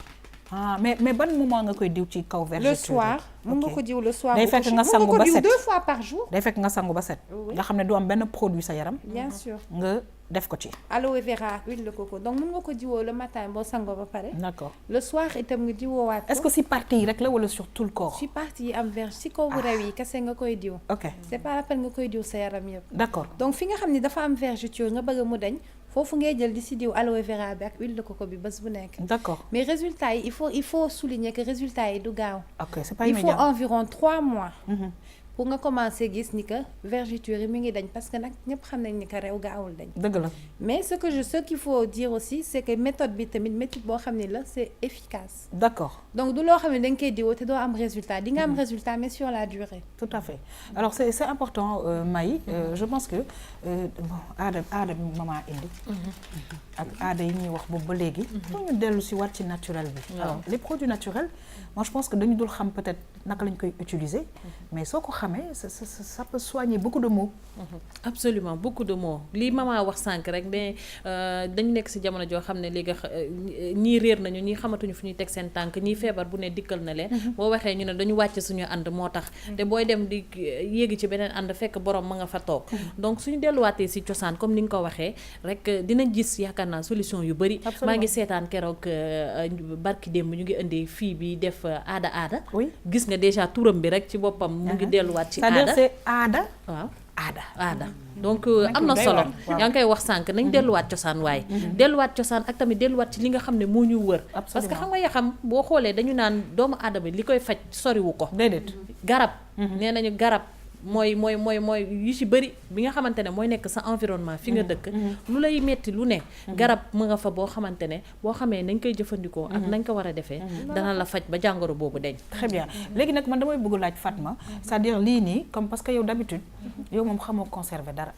ah mais ban moment nga koy diw ci kaw vergeture? Le soir mun nga ko diw le soir. day fekk nga sangu ba set 2 fois par jour. day fekk nga sangu ba set. nga xam ne du am benn produit sa yaram. bien sûr nga def ko ci. aloe vera huile de coco donc mun nga ko diwoo le matin boo sangoo ba pare. d'accord le soir itam nga diwoowaat ko. est-ce que si partie yi rek la wala sur tout le corps? si partie yi am verge si kaw bu rew yi kese nga koy diw. ok c'est pas la peine nga koy diw sa yaram yëpp. d'accord donc fi nga xam ne dafa am vergeture nga bëgg mu dañ foofu ngay jël di si diw aloe vera bi ak huile de coco bi bés bu nekk. d'accord mais résultat yi il faut souligner que résultat yi du gaaw. ok c'est pas il immédiat. faut environ 3 mois. pour nga commencer gis ni que vergeture yi mi ngi dañ parce que nag ñëpp xam nañ ni que rew gaawul dañ. dëgg la mais ce qu'il faut dire aussi c'est que méthode bi tamit méthode boo xam ne la c'est efficace. d'accord donc du loo xam ne da nga koy diwoo te doo am résultat di nga am résultat mais sur la durée. tout à fait alors c'est important Maï je pense que bon aada bi maman indi. ak aada yi ñuy wax boobu ba léegi. pour ñu dellu si waat ci naturel bi. alors les produits naturels moi je pense que dañu dul xam peut-être naka lañ koy utiliser mais soo ko xamee ça peut soigner beaucoup de maux. absolument beaucoup de maux lii maman wax sànq rek mais dañu nekk ci jamono joo xam ne léegi ñii réer nañu ñii xamatuñu fu ñuy teg seen tànk ñii feebar bu ne dikkal na leen. boo waxee ñu ne dañu wàcc suñu ànd moo tax. te booy dem di yéegi ci beneen ànd fekk borom ma nga fa toog. donc suñu delluwaatee ci cosaan comme ni nga ko waxee rek dinañ gis yaakaar naa solution yu bari. maa ngi seetaan keroog barki démb ñu ngi indi fii bi def aada. oui gis nga déjà turam bi rek ci boppam mu ngi delluwaat ci aada. c'est-à-dire c'est aada. waaw aada. donc am na solo yaa ngi koy wax sànq nañ delluwaat cosaan waaye delluwaat cosaan ak tamit delluwaat ci li nga xam ne moo ñu wër parce que xam nga xam boo xoolee dañu naan doomu aadama li koy faj soriwu ko déedéet garab nee nañu garab mooy yu ci bëri bi nga xamante ne mooy nekk sa environnement fi nga dëkk lu lay metti lu ne garab mu nga fa boo xamante ne boo xamee nañ koy jëfandikoo ak nañ ko war a defee dana la faj ba jàngoro boobu deñ très bien léegi nag man damay bëgg laaj Fatma c'est-à-dire lii nii comme parce que yow d'habitude yow moom xamoo conserver dara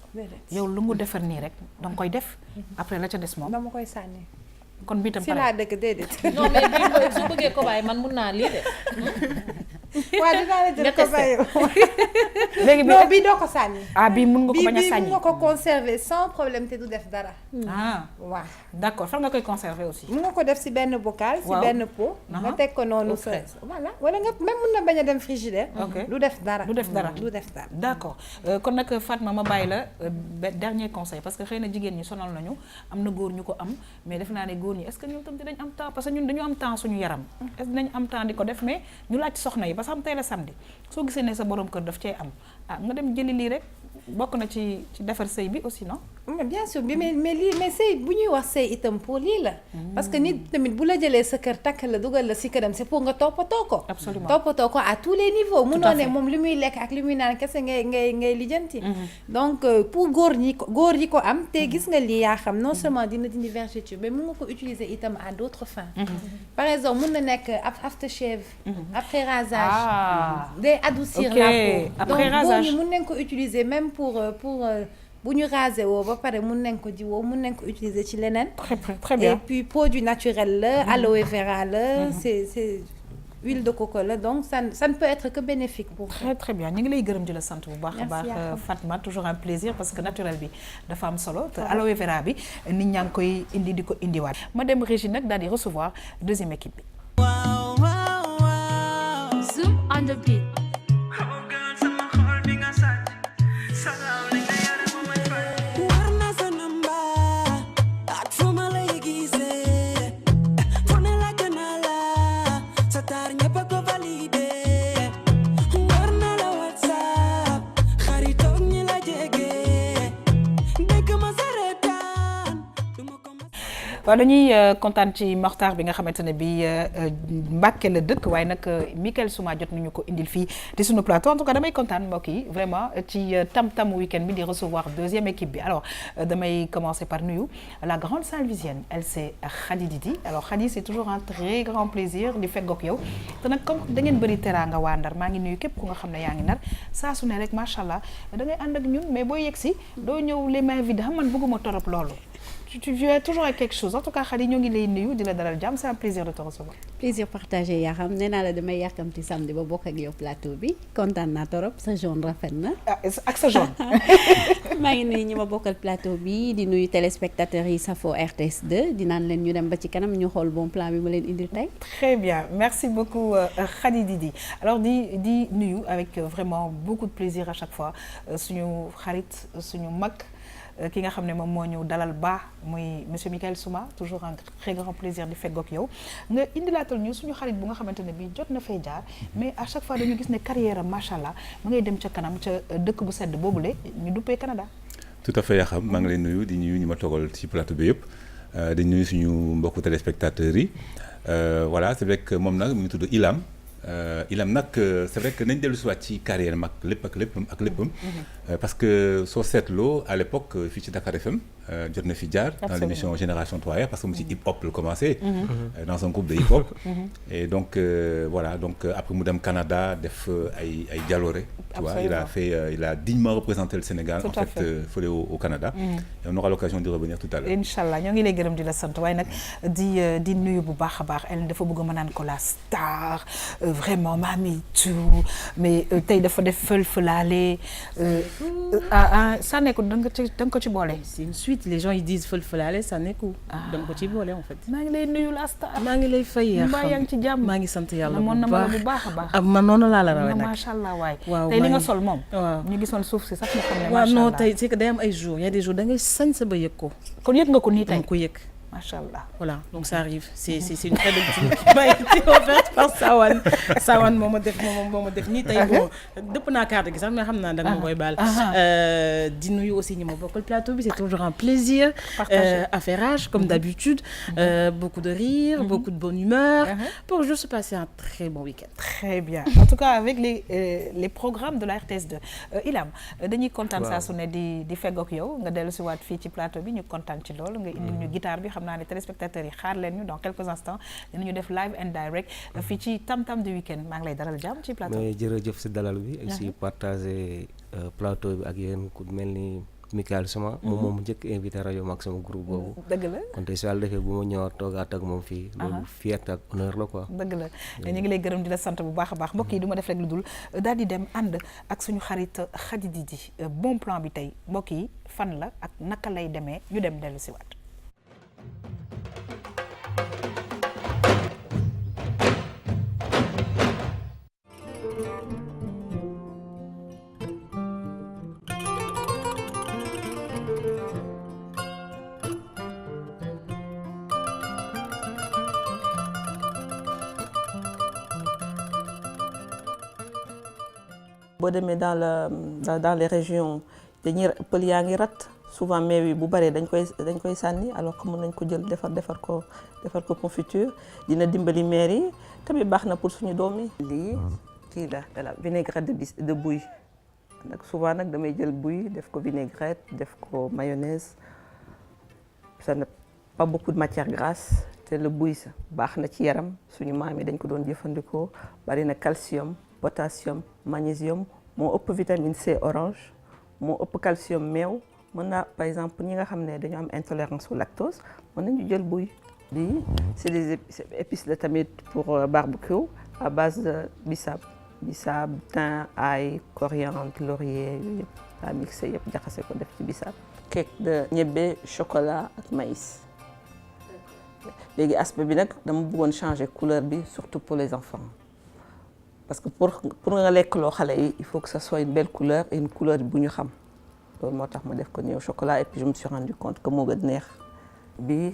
yow lu mu defar nii rek danga koy def après la ca des moom dama koy sànni kon bii tam si laa dëkk déedéet non mais bii su bëggee ko bàyyi man mun naa lii de waaw dinaa la jël ko bàyyi léegi non bii doo ko sànni bii mun nga ko bañ a sànni bii mun nga ko conserver sans problème te du def dara waaw d'accord fan nga koy conserver aussi mun nga ko def si benn bocal si benn pot nga teg ko noonu sa voilà wala nga même mun na bañ a dem frigidaire du def dara d'accord kon nag Fatma ma bàyyi la dernier conseil parce que xëy na jigéen ñi sonal nañu am na góor ñu ko am mais def naa ne góor ñi est-ce que ñoom tam dinañ am temps parce que ñun dañu am temps suñu yaram est-ce que dinañ am temps di ko def mais ñu laaj soxna yi parce que xam tey la samedi soo gisee ne sa borom kër daf cay am nga dem jëli lii rek bokk na ci defar sëy bi aussi non bien sûr bi mais sëy bu ñuy wax sëy itam pour lii la parce que nit tamit bu la jëlee sa kër takk la dugal la si këram c'est pour nga toppatoo ko absolument toppatoo ko à tous les niveaux munoo ne moom li muy lekk ak li muy naan kese ngay lijjanti donc pour góor yi ko am te gis nga lii yaa xam non seulement dina dindi vergeture mais mun nga ko utiliser itam à d'autres fins par exemple mun na nekk aftershave après rasage day adoucir la peau donc góor ñi mun nañ ko utiliser même pour bu ñu rasé woo ba pare mun nañ ko diwoo mun nañ ko utiliser ci leneen. très bien et puis produit naturel la aloe vera la c'est huile de coco la donc ça ne peut être que bénéfique pour très bien ñu ngi lay gërëm di la sant bu baax a baax Fatma toujours un plaisir parce que naturel bi dafa am solo te aloe vera bi nit ñaa ngi koy indi di ko indiwaat ma dem Régine nag daal di recevoir deuxième équipe bi. Zoom on the beat. waaw dañuy kontaan ci Mokhtar bi nga xamante ne bi Mbàkke la dëkk waaye nag Michael Souma jot nañu ko indil fii ci sunu plateau en tout cas damay kontaan mbokk yi vraiment ci tam-tam week-end bi di recevoir deuxième équipe bi alors damay commencer par nuyu la grande Saint-Louisienne elle c'est Khady Didi alors Khady c'est toujours un très grand plaisir di feggoog yow te nag comme da ngeen bëri teraanga waa Ndar maa ngi nuyu képp ku nga xam ne yaa ngi Ndar saa su ne rek macha allah da ngay ànd ak ñun mais boo yegg si doo ñëw les mains vides xam man bëgguma torop loolu tu viens toujours avec quelque chose en tout cas Khady ñoo ngi lay nuyu di la dalal jàmm c'est un plaisir de te recevoir. plaisir partagé yaa xam nee naa la damay yàkkamti samedi ba bokk ak yow plateau bi kontaan naa torop sa jaune rafet na. ak sa jaune. maa ngi nuyu ñi ma bokkal plateau bi di nuyu téléspectateurs yi safo RTS 2 di naan leen ñu dem ba ci kanam ñu xool bon plan bi ma leen indil tey. Très bien, merci beaucoup Khady Didi. Alors di nuyu avec vraiment beaucoup de plaisir à chaque fois suñu xarit suñu mag ki nga xam ne moom moo ñu dalal baax muy monsieur Michael Souma, toujours un très grand plaisir di feggoog yow nga indilaatal ñu suñu xarit bu nga xamante ne bii jot na fay jaar mais à chaque fois dañu gis ne carrière am macha allah mu ngay dem ca kanam ca dëkk bu sedd boobule ñu duppee Canada. Tout à fait yaa xam maa ngi lay nuyu di nuyu ñi ma toogal ci plateau bi yëpp di nuyu suñu mbokku téléspectateurs yi voilà c'est vrai que moom nag mu ngi tudd Ilam. Ilam nag c'est vrai que nañ dellu si waat ci carrière mag lépp ak léppam parce que soo seetloo à l'époque fii ci Dakar FM jot na fi jaar dans l'émission Génération 3R parce que mu ci hip hop la commencé dans un groupe de hip hop et donc voilà donc après mu dem Canada def ay jaloore tu vois il a dignement représenté le Sénégal en fait fële au Canada et on aura l'occasion d'y revenir tout à l'heure Inch'Allah ñoo ngi lay gërëm di la sant waaye nag di nuyu bu baax a baax elle dafa bëgg ma naan ko la star vraiment Mami tout mais tey dafa def fël-fëlaale sànneeku da nga ko ci boole. C'est une suite les gens ils disent fël-fëlaale sànneeku. da nga ko ci boole en fait. maa ngi lay nuyu la star. maa ngi lay fay mbaa yaa ngi ci jàmm. maa ngi sant yàlla bu baax a baax. man noonu laa la rawee nag. macha allah waay. waaw tey li nga sol moom. waaw ñu gisoon suuf si sax ñu xam ne. waaw non tey c'est que day am ay jours y a des jours da ngay sañ sa ba yëg ko. kon yëg nga ko nii tey da nga ko yëg. Macha Allah. Voilà, donc ça arrive. C'est une très belle tenue qui m'a été offerte par Sawan. Sawan moo ma def nii tey bon dëpp naa carte gi sax mais xam naa da nga ma koy baal. Di nuyu aussi ñi ma bokkal plateau bi c'est toujours un plaisir à faire âge comme d'habitude. Beaucoup de rire, beaucoup de bonne humeur pour juste passer un très bon week-end. Très bien. En tout cas avec les programmes de la RTS2 Ilam dañuy kontaan saa su ne di feggoog yow nga dellu si waat fii ci plateau bi ñu kontaan ci loolu nga indil ñu guitare bi xam naa ne téléspectateurs yi xaar leen ñu dans quelques instants dinañu def live and direct fii ci tam-tam du week-end maa ngi lay dalal jàmm ci plateau mais jërëjëf si dalal bi ak si partager plateau bi ak yéen ku mel ni Michael Souma moom njëkk invité rajo mag sama groupe boobu dëgg la kon tey su yàlla defee bu ma ñëwaat toogaat ak moom fii loolu fierté ak honneur la quoi dëgg la ñu ngi lay gërëm di la sant bu baax a baax mbokk yi du ma def rek lu dul daal di dem ànd ak suñu xarit Khady Didi bon plan bi tey mbokk yi fan la ak naka lay demee ñu dem dellu si waat. boo demee dans les régions dañuy pël yaa ngi rat souvent meew yi bu baree dañ koy sànni alors que mën nañ ko jël defar ko confiture dina dimbali mère yi tamit baax na pour suñu doom yi. lii kii la vinaigrette de bouille nag souvent nag damay jël bouille def ko vinaigrette def ko mayonnaise ça n'a pas beaucoup de matière grasse te le bouille sa baax na ci yaram suñu maam yi dañ ko doon jëfandikoo bari na calcium. potassium magnésium moo ëpp vitamine C orange moo ëpp calcium meew mën naa par exemple ñi nga xam ne dañu am intolérance au lactose mën nañu jël bouille bi c'est des épices la tamit pour barbecue à base de bissap thym ail coriandre laurier yooyu yëpp daa mixé yëpp jaxase ko def ci bissap cake de ñebbe chocolat ak maïs léegi aspect bi nag dama bëggoon changer couleur bi surtout pour les enfants parce que pour nga lekk loo xale yi il faut que ça soit une belle couleur et une couleur bu ñu xam loolu moo tax ma def ko nii au chocolat et puis je me suis rendu compte que moo gën neex bii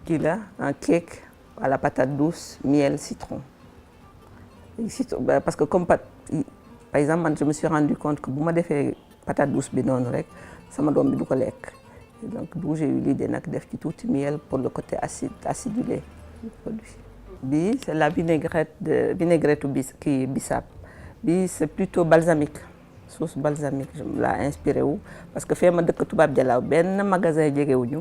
kii la un cake à la patate douce miel citron parce que comme par exemple man je me suis rendu compte que bu ma defee patate douce bi noonu rek sama doom bi du ko lekk donc d'où j'ai eu l'idée nag def ci tuuti miel pour le côté acidulé du produit. Bi c'est la vinaigrette bissap bi c'est plutôt balsamique sauce balsamique je l'a inspiré wu parce que fee ma dëkk tubaab jalaaw benn magasin jegewuñu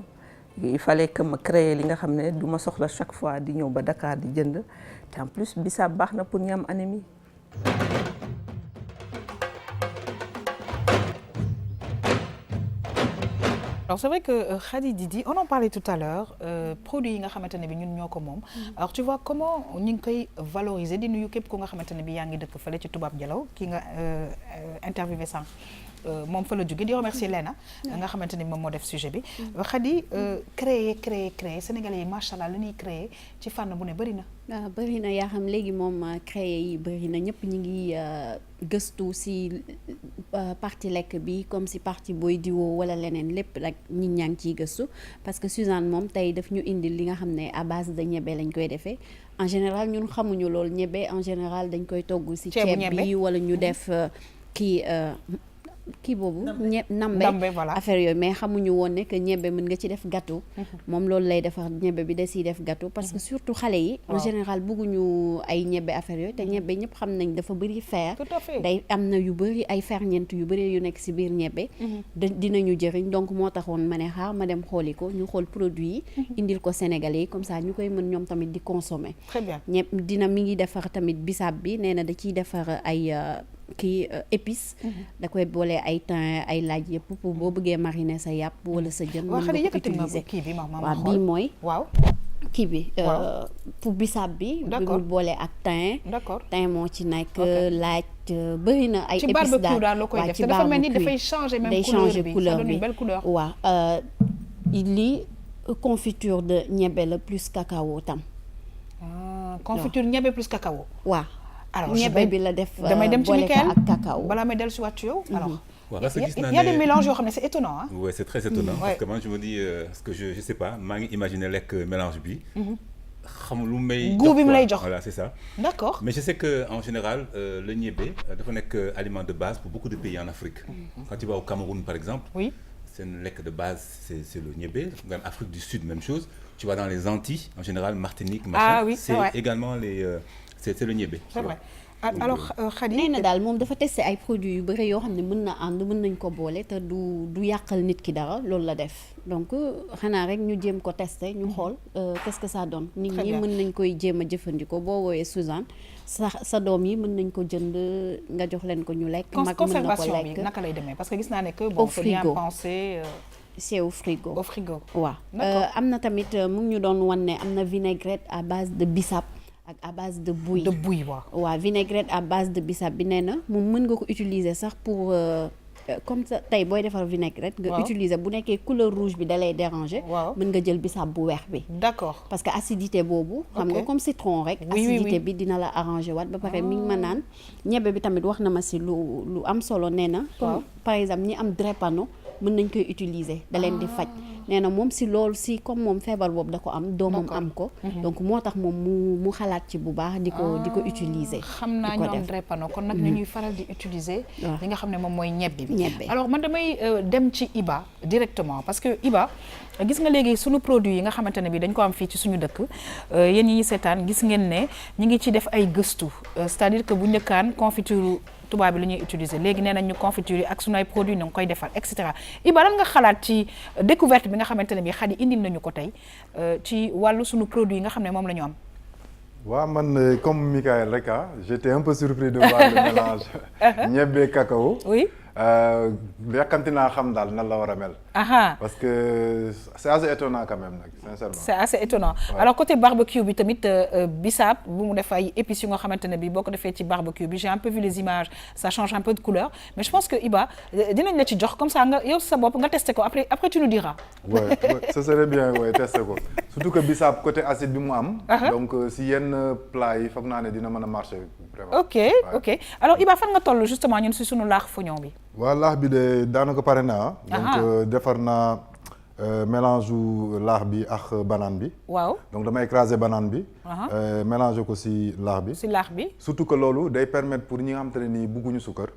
il fallait que ma créer li nga xam ne du ma soxla chaque fois di ñëw ba Dakar di jënd te en plus bissap baax na pour ñi am anémie. Alors c'est vrai que Khady Didi on en parlait tout à l'heure produits yi nga xamante ne bi ñun ñoo ko moom alors tu vois comment ñu ngi koy valoriser di nuyu képp ku nga xamante ne bi yaa ngi dëkk fële ci tubaab jalaw ki nga interviewé sànq moom fa la jóge di remercier Lena nga xamante ni moom moo def sujet bi Khady créer sénégalais yi macha allah la ñuy créer ci fànn bu ne bëri na. waaw bëri na yaa xam léegi moom créer yi bëri na ñëpp ñu ngi gëstu si partie lekk bi comme si partie booy diwoo wala leneen lépp rek nit ñaa ngi ciy gëstu parce que Suzanne moom tey daf ñu indil li nga xam ne à base de ñebe lañ koy defee en général ñun xamuñu loolu ñebe en général dañ koy togg si ceeb bi wala ñu def kii boobu nambe voilà affaire yooyu mais xamuñu woon ne que ñebe mën nga ci def gâteau moom loolu lay defar ñebe bi da siy def gâteau parce que surtout xale yi en général bëgguñu ay ñebe affaire yooyu te ñebe ñëpp xam nañ dafa bëri fer day am na yu bëri ay ferñeent yu bëri yu nekk si biir ñebe dinañu jëriñ donc moo taxoon ma ne xaar ma dem xooli ko ñu xool produit yi indil ko Sénégalais yi comme ça ñu koy mën ñoom tamit di consommer très bien dina mi ngi defar tamit bisaab bi nee na da ciy defar ay kii épice da koy boole ay thym ay laaj yëpp pour boo bëggee mariner sa yàpp wala sa jën mën nga ko utiliser waaw bii mooy kii bi pour bisaab bi bi mu boole ak thym moo ci nekk laaj bëri na ay épices daal waaw ci barbecue dafay changer même day changer couleur bi waaw lii confiture de ñebe la plus cacao tam confiture ñebe plus cacao waaw alors ñebe bi la def damay dem ci Mickaël ak cacao balaa may dellu si waat yow alors il y a des mélanges yoo xam ne c'est étonnant hein. Ouais, c'est très étonnant parce que moi je me dis parce que je sais pas maa ngi imaginer lekk mélange bi xam lu may goût bi mu lay jox voilà c'est ça d'accord mais je sais que en général le ñebe dafa nekk aliment de base pour beaucoup de pays en Afrique quand tu vas au Cameroun par exemple oui c'est une lekk de base c'est le ñebe nga dem Afrique du Sud même chose tu vas dans les Antilles en général Martinique machin c'est également les c'est le ñebe. C'est vrai. Alors Khady nee na daal moom dafa testé ay produits yu bëri yoo xam ne mën na ànd mën nañ ko boole te du yàqal nit ki dara loolu la def donc xanaa rek ñu jéem ko testé ñu xool qu'est-ce que ça donne nit ñi mën nañ koy jéem a jëfandikoo boo woowee Suzanne sa doom yi mën nañ ko jënd nga jox leen ko ñu lekk mag mën na ko conservation lekk bi naka lay demee parce que gis naa ne que bon faut bien penser c'est au frigo au frigo waaw am na tamit mu ngi ñu doon wan ne am na vinaigrette à base de bissap ak à base de bouille. waaw vinaigrette à base de bissap bi nee na moom mën nga ko utiliser sax pour comme ça tey booy defar vinaigrette nga utiliser bu nekkee couleur rouge bi da lay déranger. mën nga jël bissap bu weex bi. d'accord parce que acidité boobu. xam nga comme citron rek. acidité bi dina la arranger waat ba pare mi ngi ma naan ñebe bi tamit wax na ma si lu am solo nee na. comme par exemple ñi am drépano mën nañ koy utiliser da leen di faj. nee na moom si loolu si comme moom feebar boobu da ko am doomam am ko donc moo tax moom mu xalaat ci bu baax di ko utiliser xam naa ñoom drépano kon nag ñu ñuy faral di utiliser li nga xam ne moom mooy ñebbe bi alors man damay dem ci Iba directement parce que Iba gis nga léegi suñu produit yi nga xamante ne bi dañ ko am fii ci suñu dëkk yéen ñi seetaan gis ngeen ne ñu ngi ci def ay gëstu c'est-à-dire que bu njëkkaan confiture tubaab bi la ñuy utiliser léegi nee nañ ñu confiture yi ak sunu ay produits ñu ngi koy defar et cetera Iba lan nga xalaat ci découverte bi nga xamante ne bi Khady indil nañu ko tey ci wàllu sunu produit yi nga xam ne moom la ñu am. waaw man comme Mickaël rek j'étais un peu surpris de voir le mélange ñebe cacao. oui. yàkkamti naa xam daal nan la war a mel. parce que c'est assez étonnant quand même nag sincèrement. c'est assez étonnant alors côté barbecue bi tamit bisaab bu mu def ay épices yu nga xamante ne bi boo ko defee ci barbecue bi j'ai un peu vu les images ça change un peu de couleur mais je pense que Iba dinañ la ci jox comme ça nga yow sa bopp nga testé ko après tu nous diras. ouais ça serait bien testé ko surtout que bisaab côté acide bi mu am. donc si yenn plat yi foog naa ne dina mën a marcher vraiment. ok alors Iba fan nga toll justement ñun si sunu laax foñon bi. waaw laax bi de daanaka pare na donc defar naa mélange u laax bi ak banane bi. waaw donc dama écraser banane bi. mélanger ko ci laax bi. ci laax bi. surtout que loolu day permettre pour ñi nga xamante ne nii bëgguñu suukar.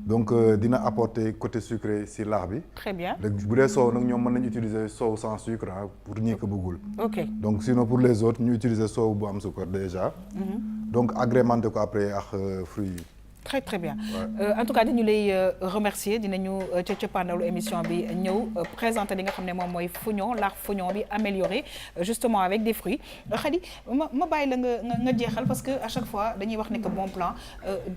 donc dina apporter côté sucré ci laax bi. très bien léegi bu dee soow nag ñoom mën nañu utiliser soow sans sucre pour ñi ko bëggul. ok donc sinon pour les autres ñu utiliser soow bu am suukar déjà. donc agrémenter ko après ak fruits yi. très très bien en tout cas dañu lay remercier dinañu ca cëppaandalu émission bi ñëw présenter li nga xam ne moom mooy fouignon laax fouignon bi amélioré justement avec des fruits Khady ma bàyyi la nga jeexal parce que à chaque fois dañuy wax ne que bon plan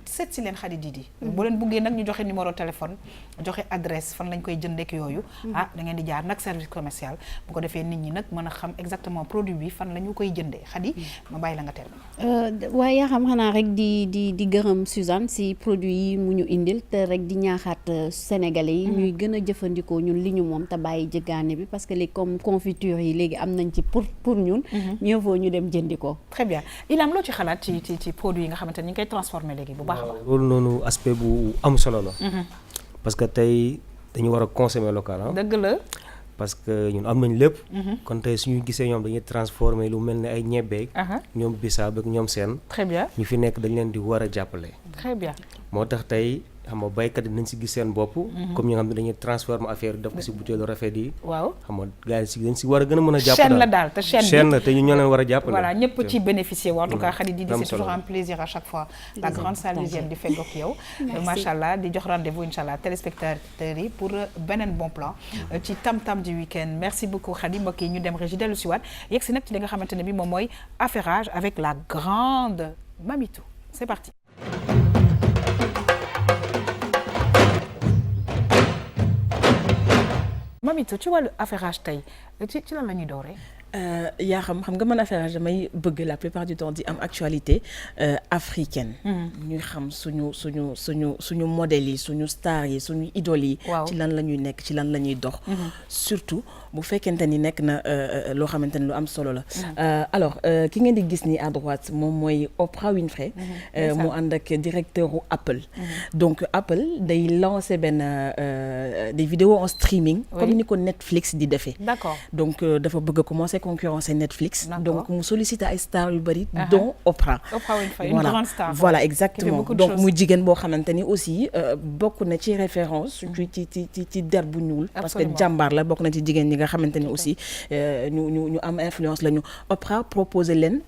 seet si leen Khady Didi bu leen buggee nag ñu joxe numéro téléphone joxe adresse fan lañ koy jëndee ak yooyu da ngeen di jaar nag service commercial bu ko defee nit ñi nag mën a xam exactement produit bi fan la ñu koy jëndee Khady ma bàyyi la nga terminer. waaye yaa xam xanaa rek di gërëm Suzanne si produit yi mu ñu indil te rek di ñaaxaat sénégalais yi ñuy gën a jëfandikoo ñun li ñu moom te bàyyi jëggaane bi parce que léegi comme confiture yi léegi am nañ ci pour ñun mieux vaut ñu dem jëndi ko. très bien Ilam loo ci xalaat ci produit yi nga xamante ni ñu ngi koy transformer léegi bu baax a baax. loolu noonu aspect bu am solo la. parce que tey dañu war a consommer local ah. dëgg la. parce que ñun am nañ lépp. kon tey suñu gisee ñoom dañuy transformer lu mel ne ay ñebbeeg. ñoom bisaab ak ñoom seen. très bien ñu fi nekk dañ leen di war a jàppale. très bien moo tax tey xam nga baykat yi nañ si gis seen bopp. comme ñi nga xam ne dañuy transformer affaire yi def ko si butéelu rafet yi. waaw xam nga gars yi dañ si war a gën a mën a. jàpp chaîne la daal te chaîne la te ñu ñoo leen war a jàppale. voilà ñëpp ci bénéficier wu en tout cas Khady Didi c'est toujours un plaisir à chaque fois. la grande salle deuxième di fekk ak yow. macha allah di jox rendez-vous incha allah téléspectateurs yi pour beneen bon plan. ci tam-tam du week-end merci beaucoup Khady mbokk yi ñu dem régie dellu si waat yegg si nag ci li nga xamante ne bi moom mooy affairage avec la grande Mamitou c'est parti. Mamitou ci wàllu affairage tey ci lan la ñuy dooree. yaa xam nga man affairage damay bëgg la plupart du temps di am actualité africaine. ñuy xam suñu modèles yi suñu stars yi suñu idoles yi. ci lan la ñuy nekk ci lan la ñuy dox. surtout bu fekkente ni nekk na loo xamante ni lu am solo la. alors ki ngeen di gis ni à droite moom mooy Oprah Winfrey. mu ànd ak directeur u Apple. donc Apple day lancer des vidéos en streaming. comme ni ko Netflix di defee. d'accord donc dafa bëgg a commencer concurrencer Netflix. donc mu sollicité ay stars yu bari. dont Oprah. Oprah Winfrey une grande star. voilà exactement donc muy jigéen boo xamante ni aussi bokk na ci référence. ci der bu ñuul. parce que jàmbaar la bokk na ci jigéen ñi nga xamante ni aussi ñu am influence la ñu. Oprah proposé leen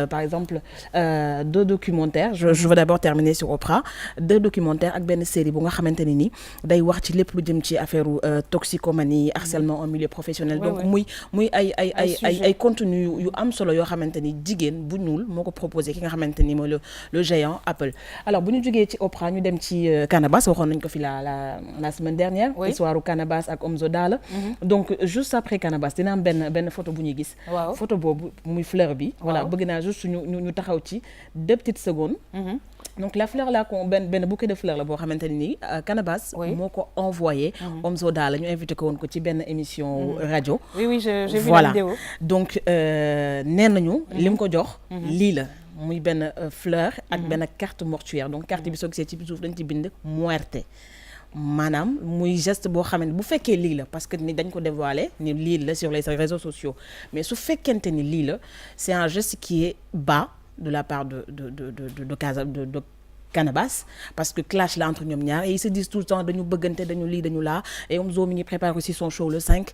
par exemple 2 documentaires je veux d'abord terminer sur Oprah 2 documentaires ak benn série bu nga xamante ni nii day wax ci lépp lu jëm ci affaire toxicomanie harcèlement en milieu professionnel. donc muy ay contenu yu am solo yoo xamante ni jigéen bu ñuul moo ko proposé ki nga xamante ni mooy le géant Apple. alors bu ñu jógee ci Oprah ñu dem ci Canabasse waxoon nañ ko fi la semaine dernière. histoire u Canabasse ak Omzo Dollar. donc juste après Canabasse dina am benn photo bu ñuy gis. photo boobu muy fleur bi. voilà bëgg naa juste ñu taxaw ci 2 petites secondes. donc la fleur là benn bouquet de fleurs la boo xamante ne nii Canabasse moo ko envoyé Omzo Dollar ñu invité ko woon ko ci benn émission rajo. oui j'ai vu la vidéo. donc nee nañu li mu ko jox lii la muy benn fleur ak benn carte mortuaire donc carte bi soo gisee ci suuf dañ ci bind muerte maanaam muy geste boo xamante bu fekkee lii la parce que ni dañ ko dévoilé ni lii la sur les réseaux sociaux mais su fekkente ni lii la c'est un geste qui est bas de la part de Canabasse parce que clash là entre ñoom ñaar et ils se disent tout le temps dañu bëggante dañu lii dañu laa et Omzo mi ngi prépare aussi son show le 5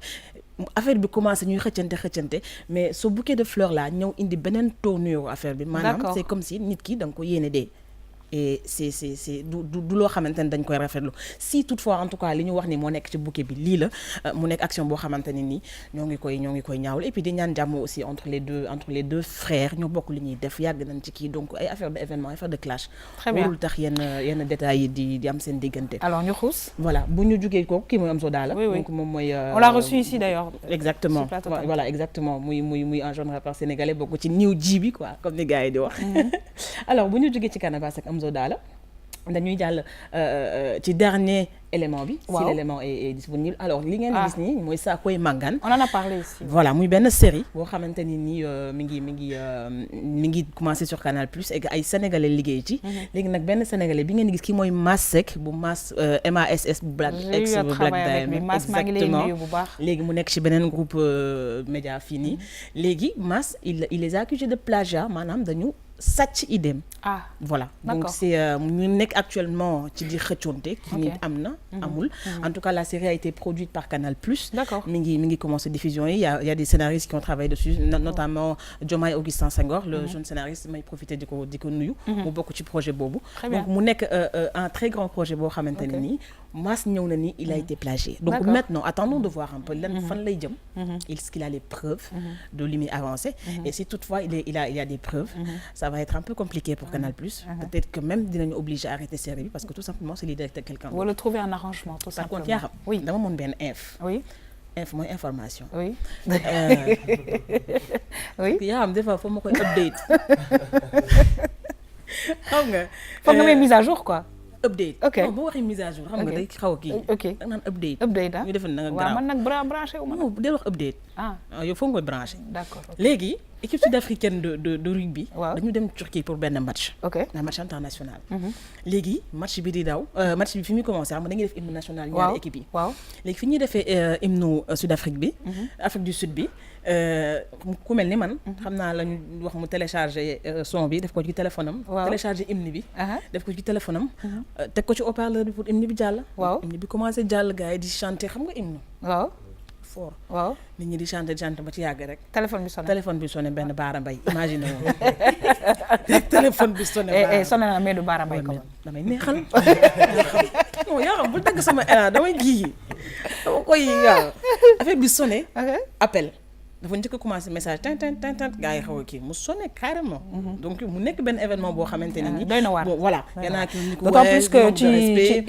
affaire bi commencé ñuy xëccante mais ce bouquet de fleurs là ñëw indi beneen tournure affaire bi maanaam c'est comme si nit ki da nga ko yéene dee et c'est du loo xamante ne dañ koy rafetlu si toutefois en tout cas li ñu wax ni moo nekk ci bouquet bi lii la mu nekk action boo xamante ne nii ñoo ngi koy ñaawul et puis di ñaan jàmm aussi entre les deux frères ñoo bokk li ñuy def yàgg nañ ci kii donc ay affaire de événement affaire de clash. très bien warul tax yenn détails yi di am seen diggante. alors ñu xuus. voilà bu ñu jugee ko kii mooy Omzo Dollar. donc moom mooy. on l'a reçu ici d'ailleurs. exactement voilà exactement muy un jeune rappeur sénégalais bokk ci new ji bi quoi comme ni gars yi di wax. alors bu ñu jugee ci Canabasse ak Omzo Dollar dañuy jàll ci dernier élément bi. si l'élément est disponible alors li ngeen gis nii mooy Sakoy Mangane. on en a parlé ici. voilà muy benn série boo xamante ni nii mi ngi commencé sur Canal Plus et ay sénégalais liggéey ci. léegi nag benn sénégalais bi ngeen gis ki mooy Mass Seck bu Mass MASS Black ex Black Diamond exactement léegi mu nekk ci beneen groupe média fii nii léegi Mass il les a accusés de plagiat maanaam dañu sàcc idéem. voilà donc c'est ñu nekk actuellement ci di xëccoonte ki nit am na amul en tout cas la série a été produite par Canal Plus. d'accord mi ngi commencé diffusion yi y a des scénaristes qui ont travaillé dessus notamment Diomaye Augustin Senghor le jeune scénariste may profité di ko nuyu mu bokk ci projet boobu donc mu nekk un très grand projet boo xamante ne nii Mass ñëw na ni il a été plagié donc maintenant attendons de voir un peu lan fan lay jëm est-ce qu'il a les preuves de li muy avancé et si toutefois il a des preuves ça va être un peu compliqué pour Canal Plus peut-être que même dinañu obligé à arrêter série bi parce que tout simplement c'est l'idée de quelqu'un d'autre. wala trouver un arrangement tout simplement. par contre yaa xam oui dama mën benn inf mooy information. oui oui yaa xam des fois foo ma koy update xam nga. foog nga may mise à jour quoi. update ok non boo waxee mise à jour. xam nga day xaw a kii. ok da naan update. update ah ñu defal na nga waaw man nag branché wu ma. non del wax update. yow foog nga branché. d'accord léegi équipe sud-africaine de rugby. waaw dañu dem Turquie pour benn match. ok un match international. léegi match bi di daw match bi fi muy commencé xam nga dañuy def hymne national. waaw ñaari équipe yi. waaw léegi fi ñuy defee hymne Sud-Afrique bi. Afrique du Sud bi. ku mel ni man. xam naa la ñu wax mu télécharger son bi def ko ci téléphone am. waaw télécharger hymne bi. def ko ci téléphone am. teg ko ci haut-parleur bi pour hymne bi jàll. waaw hymne bi commencé jàll gars yi di chanter xam nga hymne. waaw. fort waaw nit ñi di chanter ba ci yàgg rek. téléphone bi sonné benn Baara Mbaye imagine woon. téléphone bi sonné. sonné na mais du Baara Mbaye ko damay neexal. non yaa xam bu dagg sama élan damay kii dama koy affaire bi sonné. appel. dafa njëkk a commencé message tin gars yi xaw a kii mu sonné carrément. donc mu nekk benn événement boo xamante ne nii. doy na waar bon voilà. y'en a qui ñu ko d'autant plus que ci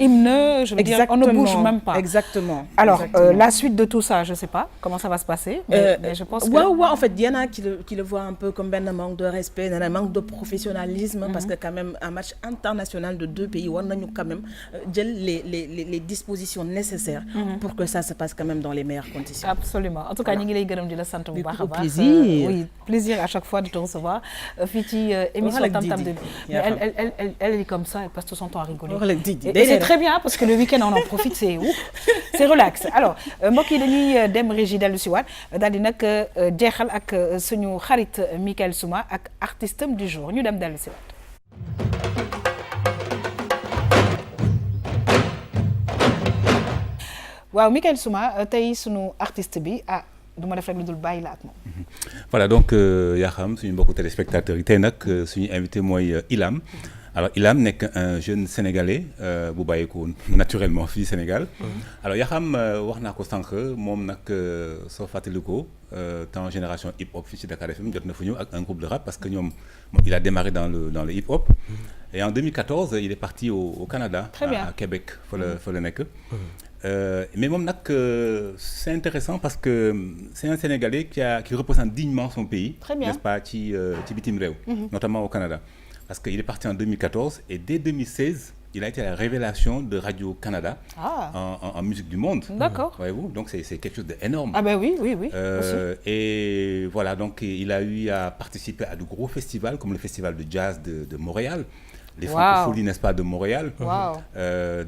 hymne je veux dire on ne bouge même pas. exactement alors la suite de tout ça je sais pas comment ça va se passer. mais je pense que waaw en fait y'en a qui le voient un peu comme benn manque de respect un manque de professionnalisme. parce que quand même un match international de deux pays war nañu quand même jël les dispositions nécessaires. pour que ça se passe quand même dans les meilleures conditions. absolument en tout cas ñu ngi lay gërëm di la sant. plaisir oui plaisir à chaque fois de te recevoir fii ci émission Tam Tam de mais elle est comme ça elle passe tout son temps à rigoler et c'est très bien parce que le week-end on en profite c'est relax alors mbokk yi dañuy dem régie dellu si waat daal di nag jeexal ak suñu xarit Michael Souma ak artiste du jour ñu dem dellu si waat. waaw Michael Souma tey sunu artiste bi du ma def rek lu dul bàyyi la ak moom. voilà donc yaa xam suñu mbokku téléspectateurs yi tey nag suñu invité mooy Ilam alors Ilam nekk un jeune sénégalais bu bàyyeekoo naturellement fii Sénégal. alors yaa xam wax naa ko sànq moom nag soo fàttalikoo temps génération hip hop fii ci Dakar FM jot na fu ñëw ak un groupe de rap parce que ñoom il a démarré dans le hip hop. et en 2014 il est parti au Canada. Très bien. À Québec fa la nekk. Mais moom nag c'est intéressant parce que c'est un Sénégalais qui représente dignement son pays. Très bien. N'est-ce pas ci bitim réew. Notamment au Canada. Parce qu'il est parti en 2014 et dès 2016 il a été la révélation de Radio-Canada en musique du monde. D'accord. Voyez-vous, donc c'est quelque chose d'énorme. Ah ben oui. Et voilà, donc il a eu à participer à de gros festivals comme le festival de jazz de Montréal. Les Francopholies, n'est-ce pas, de Montréal.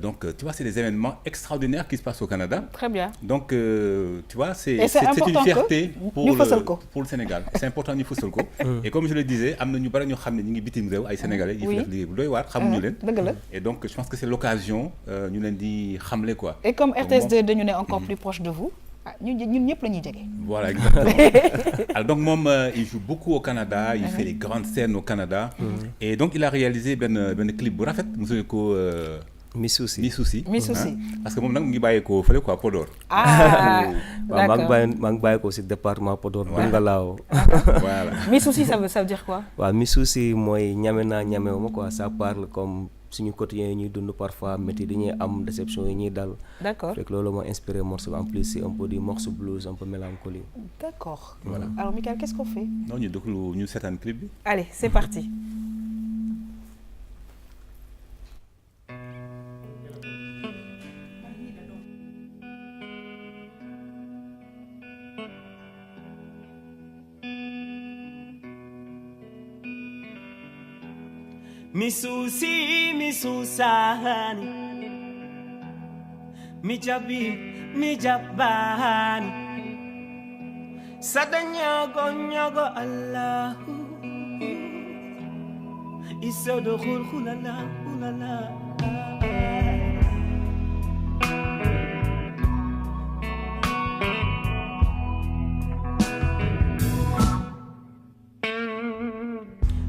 Donc, tu vois, c'est des événements extraordinaires qui se passent au Canada. Très bien. Donc, tu vois, c'est une fierté pour le Sénégal. C'est important ñu fësal ko. Et comme je le disais, am na ñu bari ñoo xam ne ñu ngi bitim réew ay Sénégalais yi fi def liggéey bu doy waar xamuñu leen. dëgg la. Et donc, je pense que c'est l'occasion ñu leen di xamle quoi. Et comme RTS2 dañu ne encore plus proche de vous. ñun ñëpp la ñuy jege. Voilà, exactement. Alors donc moom il joue beaucoup au Canada, il fait les grandes scènes au Canada. Et donc il a réalisé benn clip bu rafet mu ko Missouci. Parce que moom nag mu ngi bàyyeekoo fële quoi Podor. Waaw maa ngi bàyyeekoo ci département Podor Bungalaaw. Voilà. Missouci ça veut dire quoi? waaw Missouci mooy ñame naa ñamewuma quoi, ça parle comme suñu quotidien yi ñuy dund parfois métti dañuy am déception yi ñuy dal. D'accord. Fekk loolu moo inspiré morceau en plus c'est un peu du morceau blues un peu mélancolique. D'accord. Voilà. Alors Michael, qu'est-ce qu'on fait? Non ñu déglu ñu seetaan clip bi. Allez, c'est parti. Misusi misusani mijabi mijabani sada nyago Allahu isodo khulala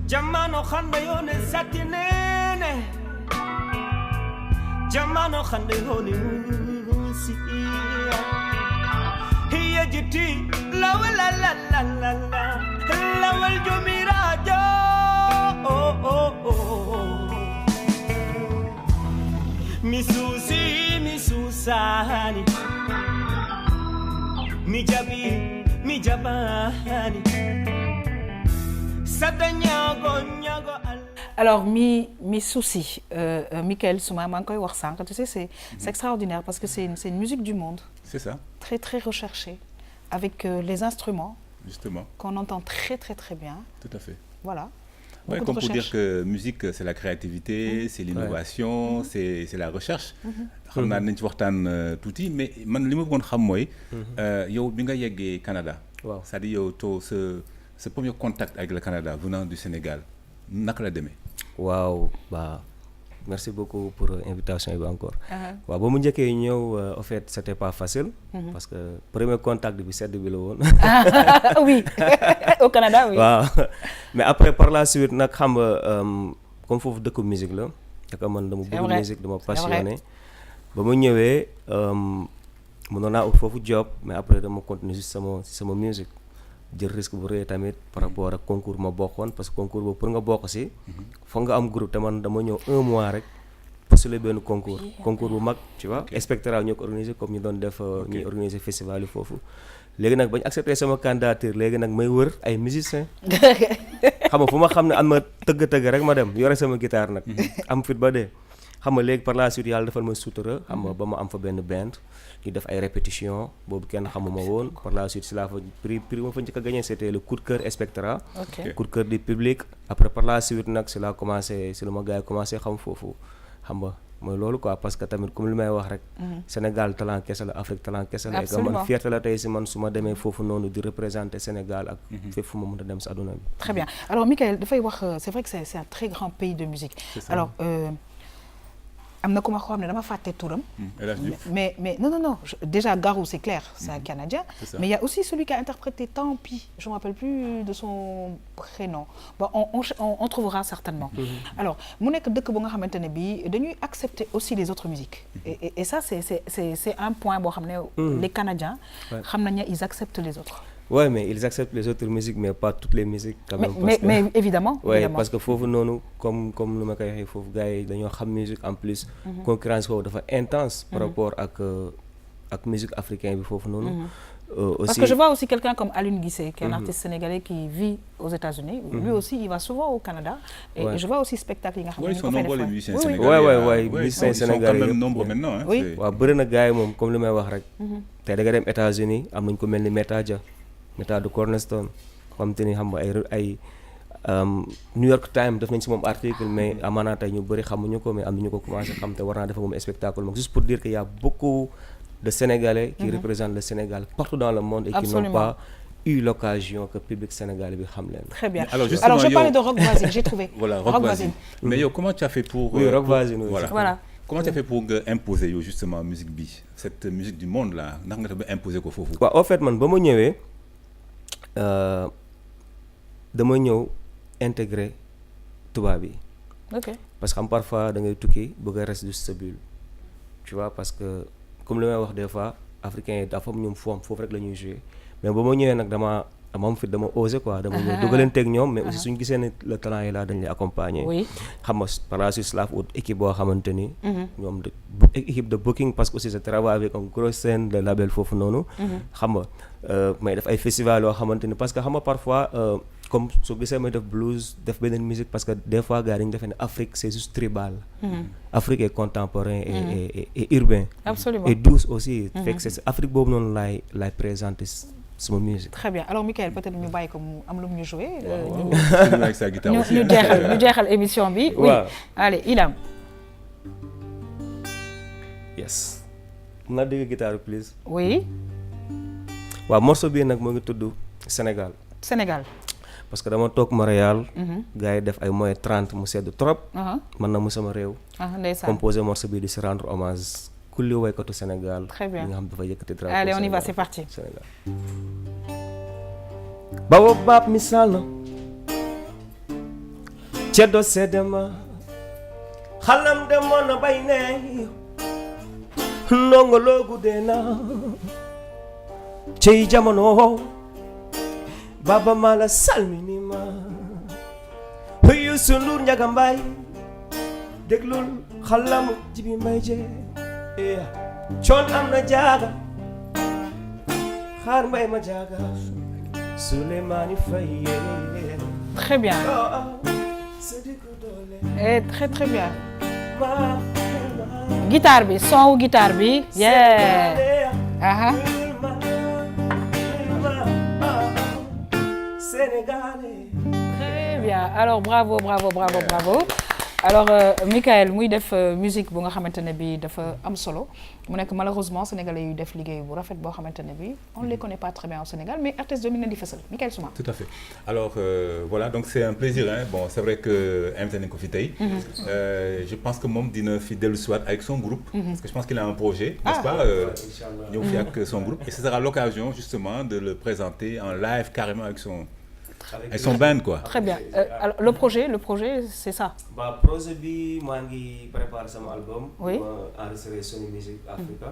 Jamano khande yone satinene Jamano khande yone musiya Hiya jiti la la la la la la La wal jumirajo Misusi misusani Mijabi mijabani alors mi souci Michael Souma maa ngi koy wax sànq tu sais c'est extraordinaire parce que c'est une musique du monde. C'est ça. Très très recherchée avec les instruments. Justement. Qu'on entend très très très bien. Tout à fait. Voilà. Ouais, comme pour dire que musique c'est la créativité, c'est l'innovation, c'est la recherche. xam naa nañ ci waxtaan tuuti mais man li ma bëggoon xam mooy. yow bi nga yeggee Canada. waaw c'est-à-dire yow ce premier contact avec le Canada venant du Sénégal naka la demee. waaw bah merci beaucoup pour invitation bi encore. waaw ba mu njëkkee ñëw en fait c'était pas facile. parce que premier contact bi sedd bi la woon. oui au Canada oui. waaw mais après par la suite nag xam nga comme foofu dëkku musique la. parce que man dama bëgg musique dama passionné. ba ma ñëwee mënoon naa ut foofu job mais après dama continuer si sama musique jël risque bu rëy tamit par rapport ak concours ma bokkoon parce que concours boobu pour nga bokk si foog nga am groupe te man dama ñëw 1 mois rek postuler benn concours bu mag tu vois Spectral ñoo ko organisé comme ñu doon def ñuy organiser festival yi foofu léegi nag bañ accepté sama candidature léegi nag may wër ay musiciens xam nga fu ma xam ne am na tëgg rek ma dem yore sama guitare nag am fit ba dee xam nga léegi par la suite yàlla defal ma sutura xam nga ba ma am fa benn band ñu def ay répétition boobu kenn xamuma woon par la suite si laa fa prix ma fa njëkk a gagné c'était le coup de cœur Spectra coup de cœur du public après par la suite nag si la commencé si la ma gars yi commencé xam foofu xam nga mooy loolu quoi parce que tamit comme li may wax rek Sénégal talent kese la Afrique talent kese la et que man fierté la tey si man su ma demee foofu noonu di représenter Sénégal ak fépp fu ma mën a dem si àdduna bi. Très bien alors Michael dafay wax c'est vrai que c'est un très grand pays de musique alors am na ku ma xam ne dama fàtte turam. mais non déjà Garou c'est clair c'est un Canadien. mais il y a aussi celui qui a interprété Tant pis je me rappelle plus de son prénom bon on trouvera certainement. alors mu nekk dëkk bu nga xamante ne bii dañuy accepter aussi les autres musiques. et ça c'est un point boo xam ne les Canadiens. xam nañ ne ils acceptent les autres. Ouais, mais ils acceptent les autres musiques, mais pas toutes les musiques quand même. Mais évidemment. Ouais, évidemment. Parce que foofu noonu comme lu ma koy waxee foofu gars yi dañoo xam musique en plus. Concurrence foofu dafa intense. Par rapport ak musique africaine bi foofu noonu. Aussi... Parce que je vois aussi quelqu'un comme Alioune Guissé, qui est un artiste sénégalais qui vit aux États-Unis. Lui aussi, il va souvent au Canada. Et je vois aussi spectacle. Ils sont nombreux les musiciens sénégalais. Ouais, musiciens sénégalais. Ils sont quand même nombreux maintenant. Hein, oui. waaw bëri na gars yi moom comme li may wax rek. tey da nga dem États-Unis am nañu ko mel ni Meta de Cornerstone xam te ni xam nga ay New York Times def nañ si moom article mais amaana tey ñu bëri xamuñu ko mais am nañu ko commencé xam te war naa defa moom spectacle moom juste pour dire qu'il y a beaucoup de Sénégalais qui représentent le Sénégal partout dans le monde et qui n'ont pas eu l'occasion que public sénégalais bi xam leen. Très bien. Alors je parlais de Rock Voisine, j'ai trouvé. Voilà, Rock Voisine. Mais yo, comment tu as fait pour oui, Rock Voisine. Voilà. Comment tu as fait pour imposer yo justement musique bi, cette musique du monde là, naka nga ta imposer ko fofu? En fait man ba ma ñëwee dama ñëw intégrer tubaab yi. Ok. Parce que parfois da ngay tukki bëgg a rester sa bulle. Tu vois parce que comme li may wax des fois africains yi dafa am ñoom foofu rek la ñuy jouer mais ba ma ñëwee nag dama am fit dama osé quoi dama ñëw dugalanteeg ñoom mais aussi suñu gisee ne le talent yi là dañ lay accompagner. Oui. xam nga par la suite slav ut équipe boo xamante ni. ñoom équipe de booking parce que aussi je travaille avec une grosse scène de label foofu noonu. xam nga may def ay festival yoo xamante ni parce que xam nga parfois comme soo gisee may def blues def beneen musique parce que des fois gars dañu defee ne Afrique c'est juste tribal. Afrique est contemporain et urbain. Absolument. Et douce aussi. Fait que c'est Afrique boobu noonu laay présenter sama musique. Très bien alors Michael peut-être ñu bàyyi ko mu am lu mu ñu jouer. avec sa guitare aussi. ñu jeexal émission bi. oui allez Ilam. yes. mun naa dégg guitare please. oui. waaw morceau bii nag moo ngi tudd Sénégal. Sénégal. parce que dama toog Montréal. gars yi def ay moins 30 mu sedd trop. man na mu sama réew. ndeysaan composé morceau bii di si rendre hommage. kulli waykatu Sénégal. Très bien. nga xam dafa yëkkati drapeau. Allez on y va c'est parti. Sénégal. bawo baab misaal na. ceddo seddema. xalam demoon na bay ne. ndongo loogu dee na. cey jamono. baba mala salminima. Youssou Ndour Ndiaga Mbaye. déglul xalamu jibi mbay jee. coon am na jaaga xaar mbay ma jaaga Souleymane Faye. Très bien. Et très très bien. Guitare bi son wu guitare bi. Yeah. Aha. Très bien. Alors bravo. Alors Michael muy def musique bu nga xamantene bi dafa am solo mu nek malheureusement sénégalais yu def liggéey bu rafet bo xamantene bi on ne les connaît pas très bien au Sénégal mais RTS 2 mi ngi leen di fësal Michael Souma. Tout à fait. Alors voilà, donc c'est un plaisir hein. Bon, c'est vrai que invité nañ ko fi tey. Je pense que moom dina fi dellu si waat avec son groupe. Parce que je pense qu'il a un projet, n'est-ce pas ñëw fi ak son groupe et ce sera l'occasion justement de le présenter en live carrément avec son band quoi. Très bien. Alors, le projet c'est ça. Bah projet bi maa ngi préparer sama album. Oui. Ma enregistré Sony Music Africa.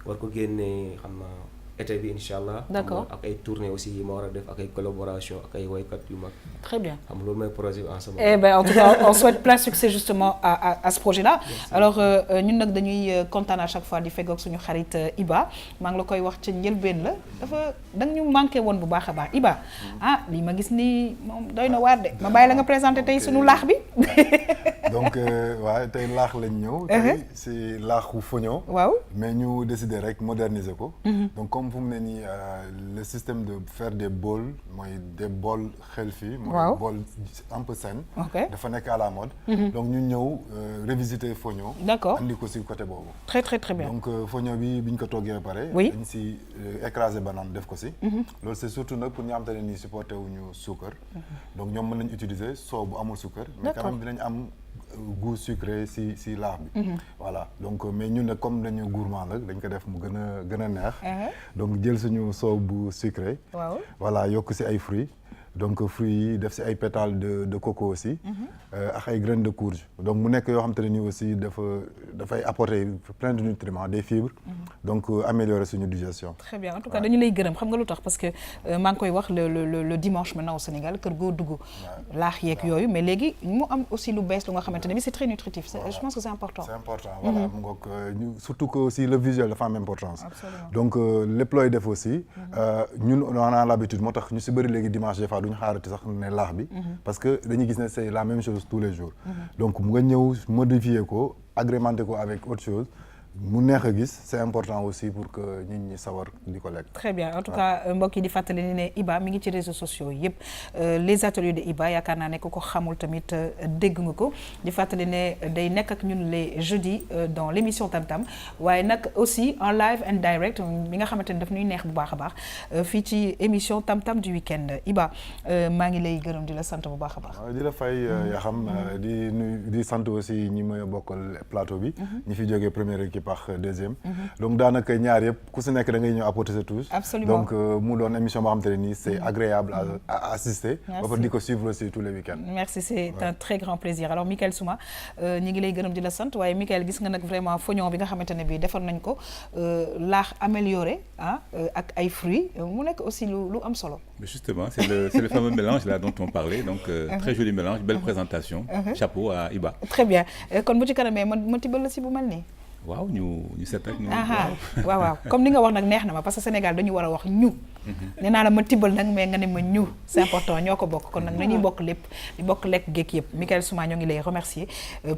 war ko génne xam naa été bi inchallah. D'accord. ak ay tournées aussi yi ma war a def ak ay collaboration ak ay waykat yu mag. Très bien. xam loolu mooy projet bi en ce moment. Eh ben en tout cas on souhaite plein succès justement à ce projet-là. Alors ñun nag dañuy kontaan à chaque fois di feggoog suñu xarit Iba maa ngi la koy wax ci njëlbeen la dafa danga ñu manqué woon bu baax a baax Iba lii ma gis nii moom doy na waar de ma bàyyi la nga présenté tey suñu laax bi. donc waaw tey laax lañ ñëw. tey si laaxu Fogno. waaw mais ñu décidé rek moderniser ko. donc comme fu mu ne nii le système de faire des bols mooy des bols xel fii. mooy bol un peu saine. dafa nekk à la mode. donc ñu ñëw revisiter Fogno. D'accord andi ko si côté boobu. très très très bien. donc Fogno bi biñ ko toggee ba pare. oui dañ si écraser banane def ko si. loolu c'est surtout nag pour ñu am te ne nii supporté wuñu suukar. donc ñoom mën nañu utiliser soow bu amul suukar. mais quand même dinañ am goût sucré si laax bi. voilà donc mais ñun nag comme dañu gourmand nag dañ ko def mu gën a neex. donc jël suñu soow bu sucré. waaw voilà yokk si ay fruits. donc fruits yi def si ay pétales de coco aussi. ak ay graines de courge. donc mu nekk yoo xam te ne nii aussi dafay apporter plein de nutriments des fibres. donc améliorer suñu digestion. très bien en tout cas dañu lay gërëm xam nga lu tax parce que maa ngi koy wax le dimanche maintenant au Sénégal kër goo dugg laax yeeg yooyu mais léegi mu am aussi lu bees lu nga xamante ne bi c'est très nutritif. je pense que c'est important. c'est important voilà mu ngoog surtout que aussi le visuel dafa am importance. absolument donc lépp looy def aussi. ñun on a l'habitude moo tax ñu si bëri léegi dimanche des fois duñu xaarati sax ne laax bi. parce que dañuy gis ne c'est la même chose tous les jours. donc mu nga ñëw modifier ko agrémenter ko avec autre chose. mu neex a gis c'est important aussi pour que nit ñi sawar di ko lekk. très bien en tout cas mbokk yi di fàttali ne Iba mi ngi ci réseaux sociaux yëpp les ateliers de Iba yaakaar naa ne ku ko xamul tamit dégg nga ko di fàttali ne day nekk ak ñun les jeudis dans l'émission Tam Tam waaye nag aussi en live and direct mi nga xamante ne daf ñuy neex bu baax a baax fii ci émission Tam Tam du week-end Iba maa ngi lay gërëm di la sant bu baax a baax. di la fay yaa xam di sant aussi ñi ma bokkal plateau bi. ñi fi jógee première équipe par deuxième. donc daanaka ñaar yëpp ku si nekk da ngay ñëw apporter sa touche. absolument donc mu doon émission boo xamante ne nii c'est agréable à assister. ba pare di ko suivre aussi tous les week-ends. merci c'est un très grand plaisir alors Michael Souma ñi ngi lay gërëm di la sant waaye Michael gis nga nag vraiment fognon bi nga xamante ne bii defar nañ ko laax amélioré ak ay fruits mu nekk aussi lu am solo. Mais justement c'est le fameux mélange là dont on parlait donc très joli mélange belle présentation. chapeau à Iba. très bien kon bu ci kanamee ma tibbal la si bu mel nii. waaw ñu seet rek. waaw comme ni nga wax nag neex na ma parce que Sénégal dañu war a wax ñu. nee naa la ma tibbal nag mais nga ne ma ñu c'est important ñoo ko bokk kon nag nañuy bokk lépp di bokk lekk géek yëpp Michael Souma ñoo ngi lay remercier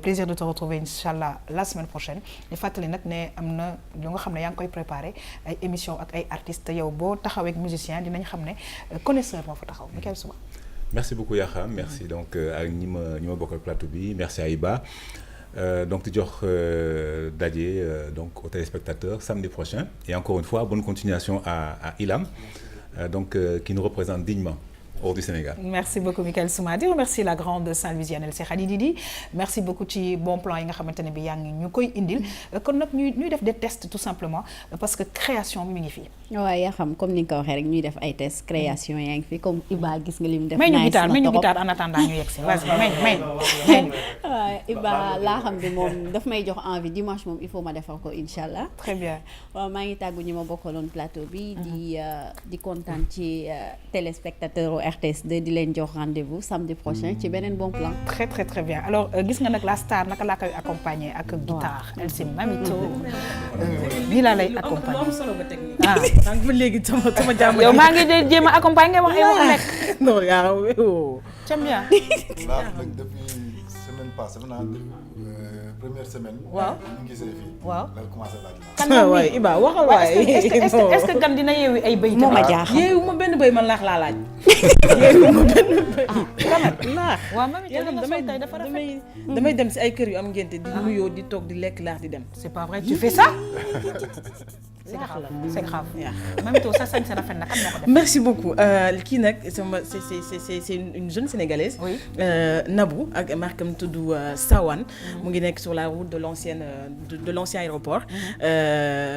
plaisir de te retrouver inchallah la semaine prochaine ñu fàttali nag ne am na lu nga xam ne yaa ngi koy préparer ay émission ak ay artistes te yow boo taxawee ak musicien dinañ xam ne connaisseur moo fa taxaw Michael Souma. merci beaucoup Yakham merci donc ak ñi ma bokkal plateau bi merci à Iba. Donc di jox daje donc aux téléspectateurs samedi prochain et encore une fois bonne continuation à Ilam donc qui nous représente dignement hors du Sénégal. Merci beaucoup Michael Souma di remercier la grande Saint-Louisienne El Khady Didi merci beaucoup ci bon plan yi nga xamante ne bi yaa ngi ñu koy indil kon nag ñuy def des tests tout simplement parce que création bi mi ngi fii. waaw yaa xam comme ni nga ko waxee rek ñuy def ay tests création yaa ngi fi comme Iba gis nga li mu def. may ñu guitare en attendant ñu yegg si vas-y may. waaw Iba laa xam bi moom daf may jox envie dimanche moom il faut ma defar ko incha allah. très bien waaw maa ngi tàggu ñi ma bokkaloon plateau bi di kontaan ci téléspectateur RTS 2 di leen jox rendez-vous samedi prochain ci beneen bon plan. Très très très bien alors gis nga nag la star naka laa koy accompagner ak guitare. Elle c'est Mamito. nii laa lay accompagner. am solo ba technique. ah sànq ba léegi sama jàmm. yow maa ngi jéem a accompagner wax ay wax lekk. non yaa j'aime bien. là depuis semaine passée première semaine. waaw ñu gisee fii. waaw la commencé laaj. kan waay Iba waxal waay. est-ce que gan dina yeewi ay bëy. moo ma jaaxal yeewu ma benn bëy man laax laa laaj. yeewu ma benn bëy. laax. waaw mami damay dem si ay kër yu am ngénte di nuyoo di toog di lekk laax di dem. c'est pas vrai tu fais ça. c'est grave. Mamito sa sañ sa rafet na kan moo ko def. Merci beaucoup kii nag c'est une jeune sénégalaise. Oui. Nabou ak markam tudd Sawan. mu ngi nekk sur la route de l'ancien aéroport.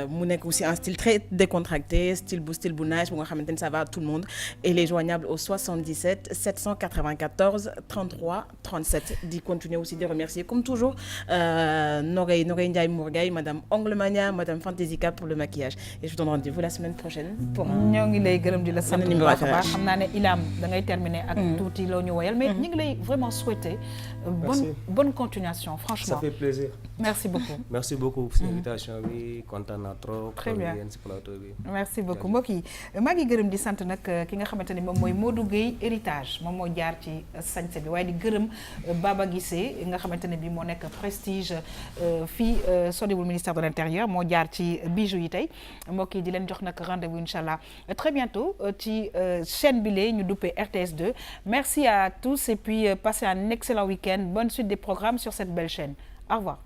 mu nekk aussi un style très décontracté style bu nice bu nga xamante ni ça va à tout le monde. et il est joignable au 77 794 33 37 di continuer aussi de remercier comme toujours Nogay Ndiaye Mourgay madame Onglemania madame Fantasika pour le maquillage et je vous donne rendez-vous la semaine prochaine pour ñoo ngi lay gërëm di la sant bu baax a baax xam naa ne Ilam da ngay terminer ak tuuti loo ñu woyal mais ñu ngi lay vraiment souhaiter bonne continuation franchement. Ça fait plaisir. Merci beaucoup. Merci beaucoup pour invitation bi kontaan naa trop. Très bien ci plateau bi. Merci beaucoup mbokk yi maa ngi gërëm di sant nag ki nga xamante ni moom mooy Modou Gueye héritage moom moo jaar ci sañse bi waaye di gërëm Baba Guissé nga xamante ne bi moo nekk prestige fii soriwul ministère de l'intérieur moo jaar ci bijoux yi tey mbokk yi di leen jox nag rendez-vous incha allah très bientôt ci chaîne bi lee ñu duppee RTS2 merci à tous et puis passez un excellent week-end bonne suite des programmes sur cette belle chaîne au revoir.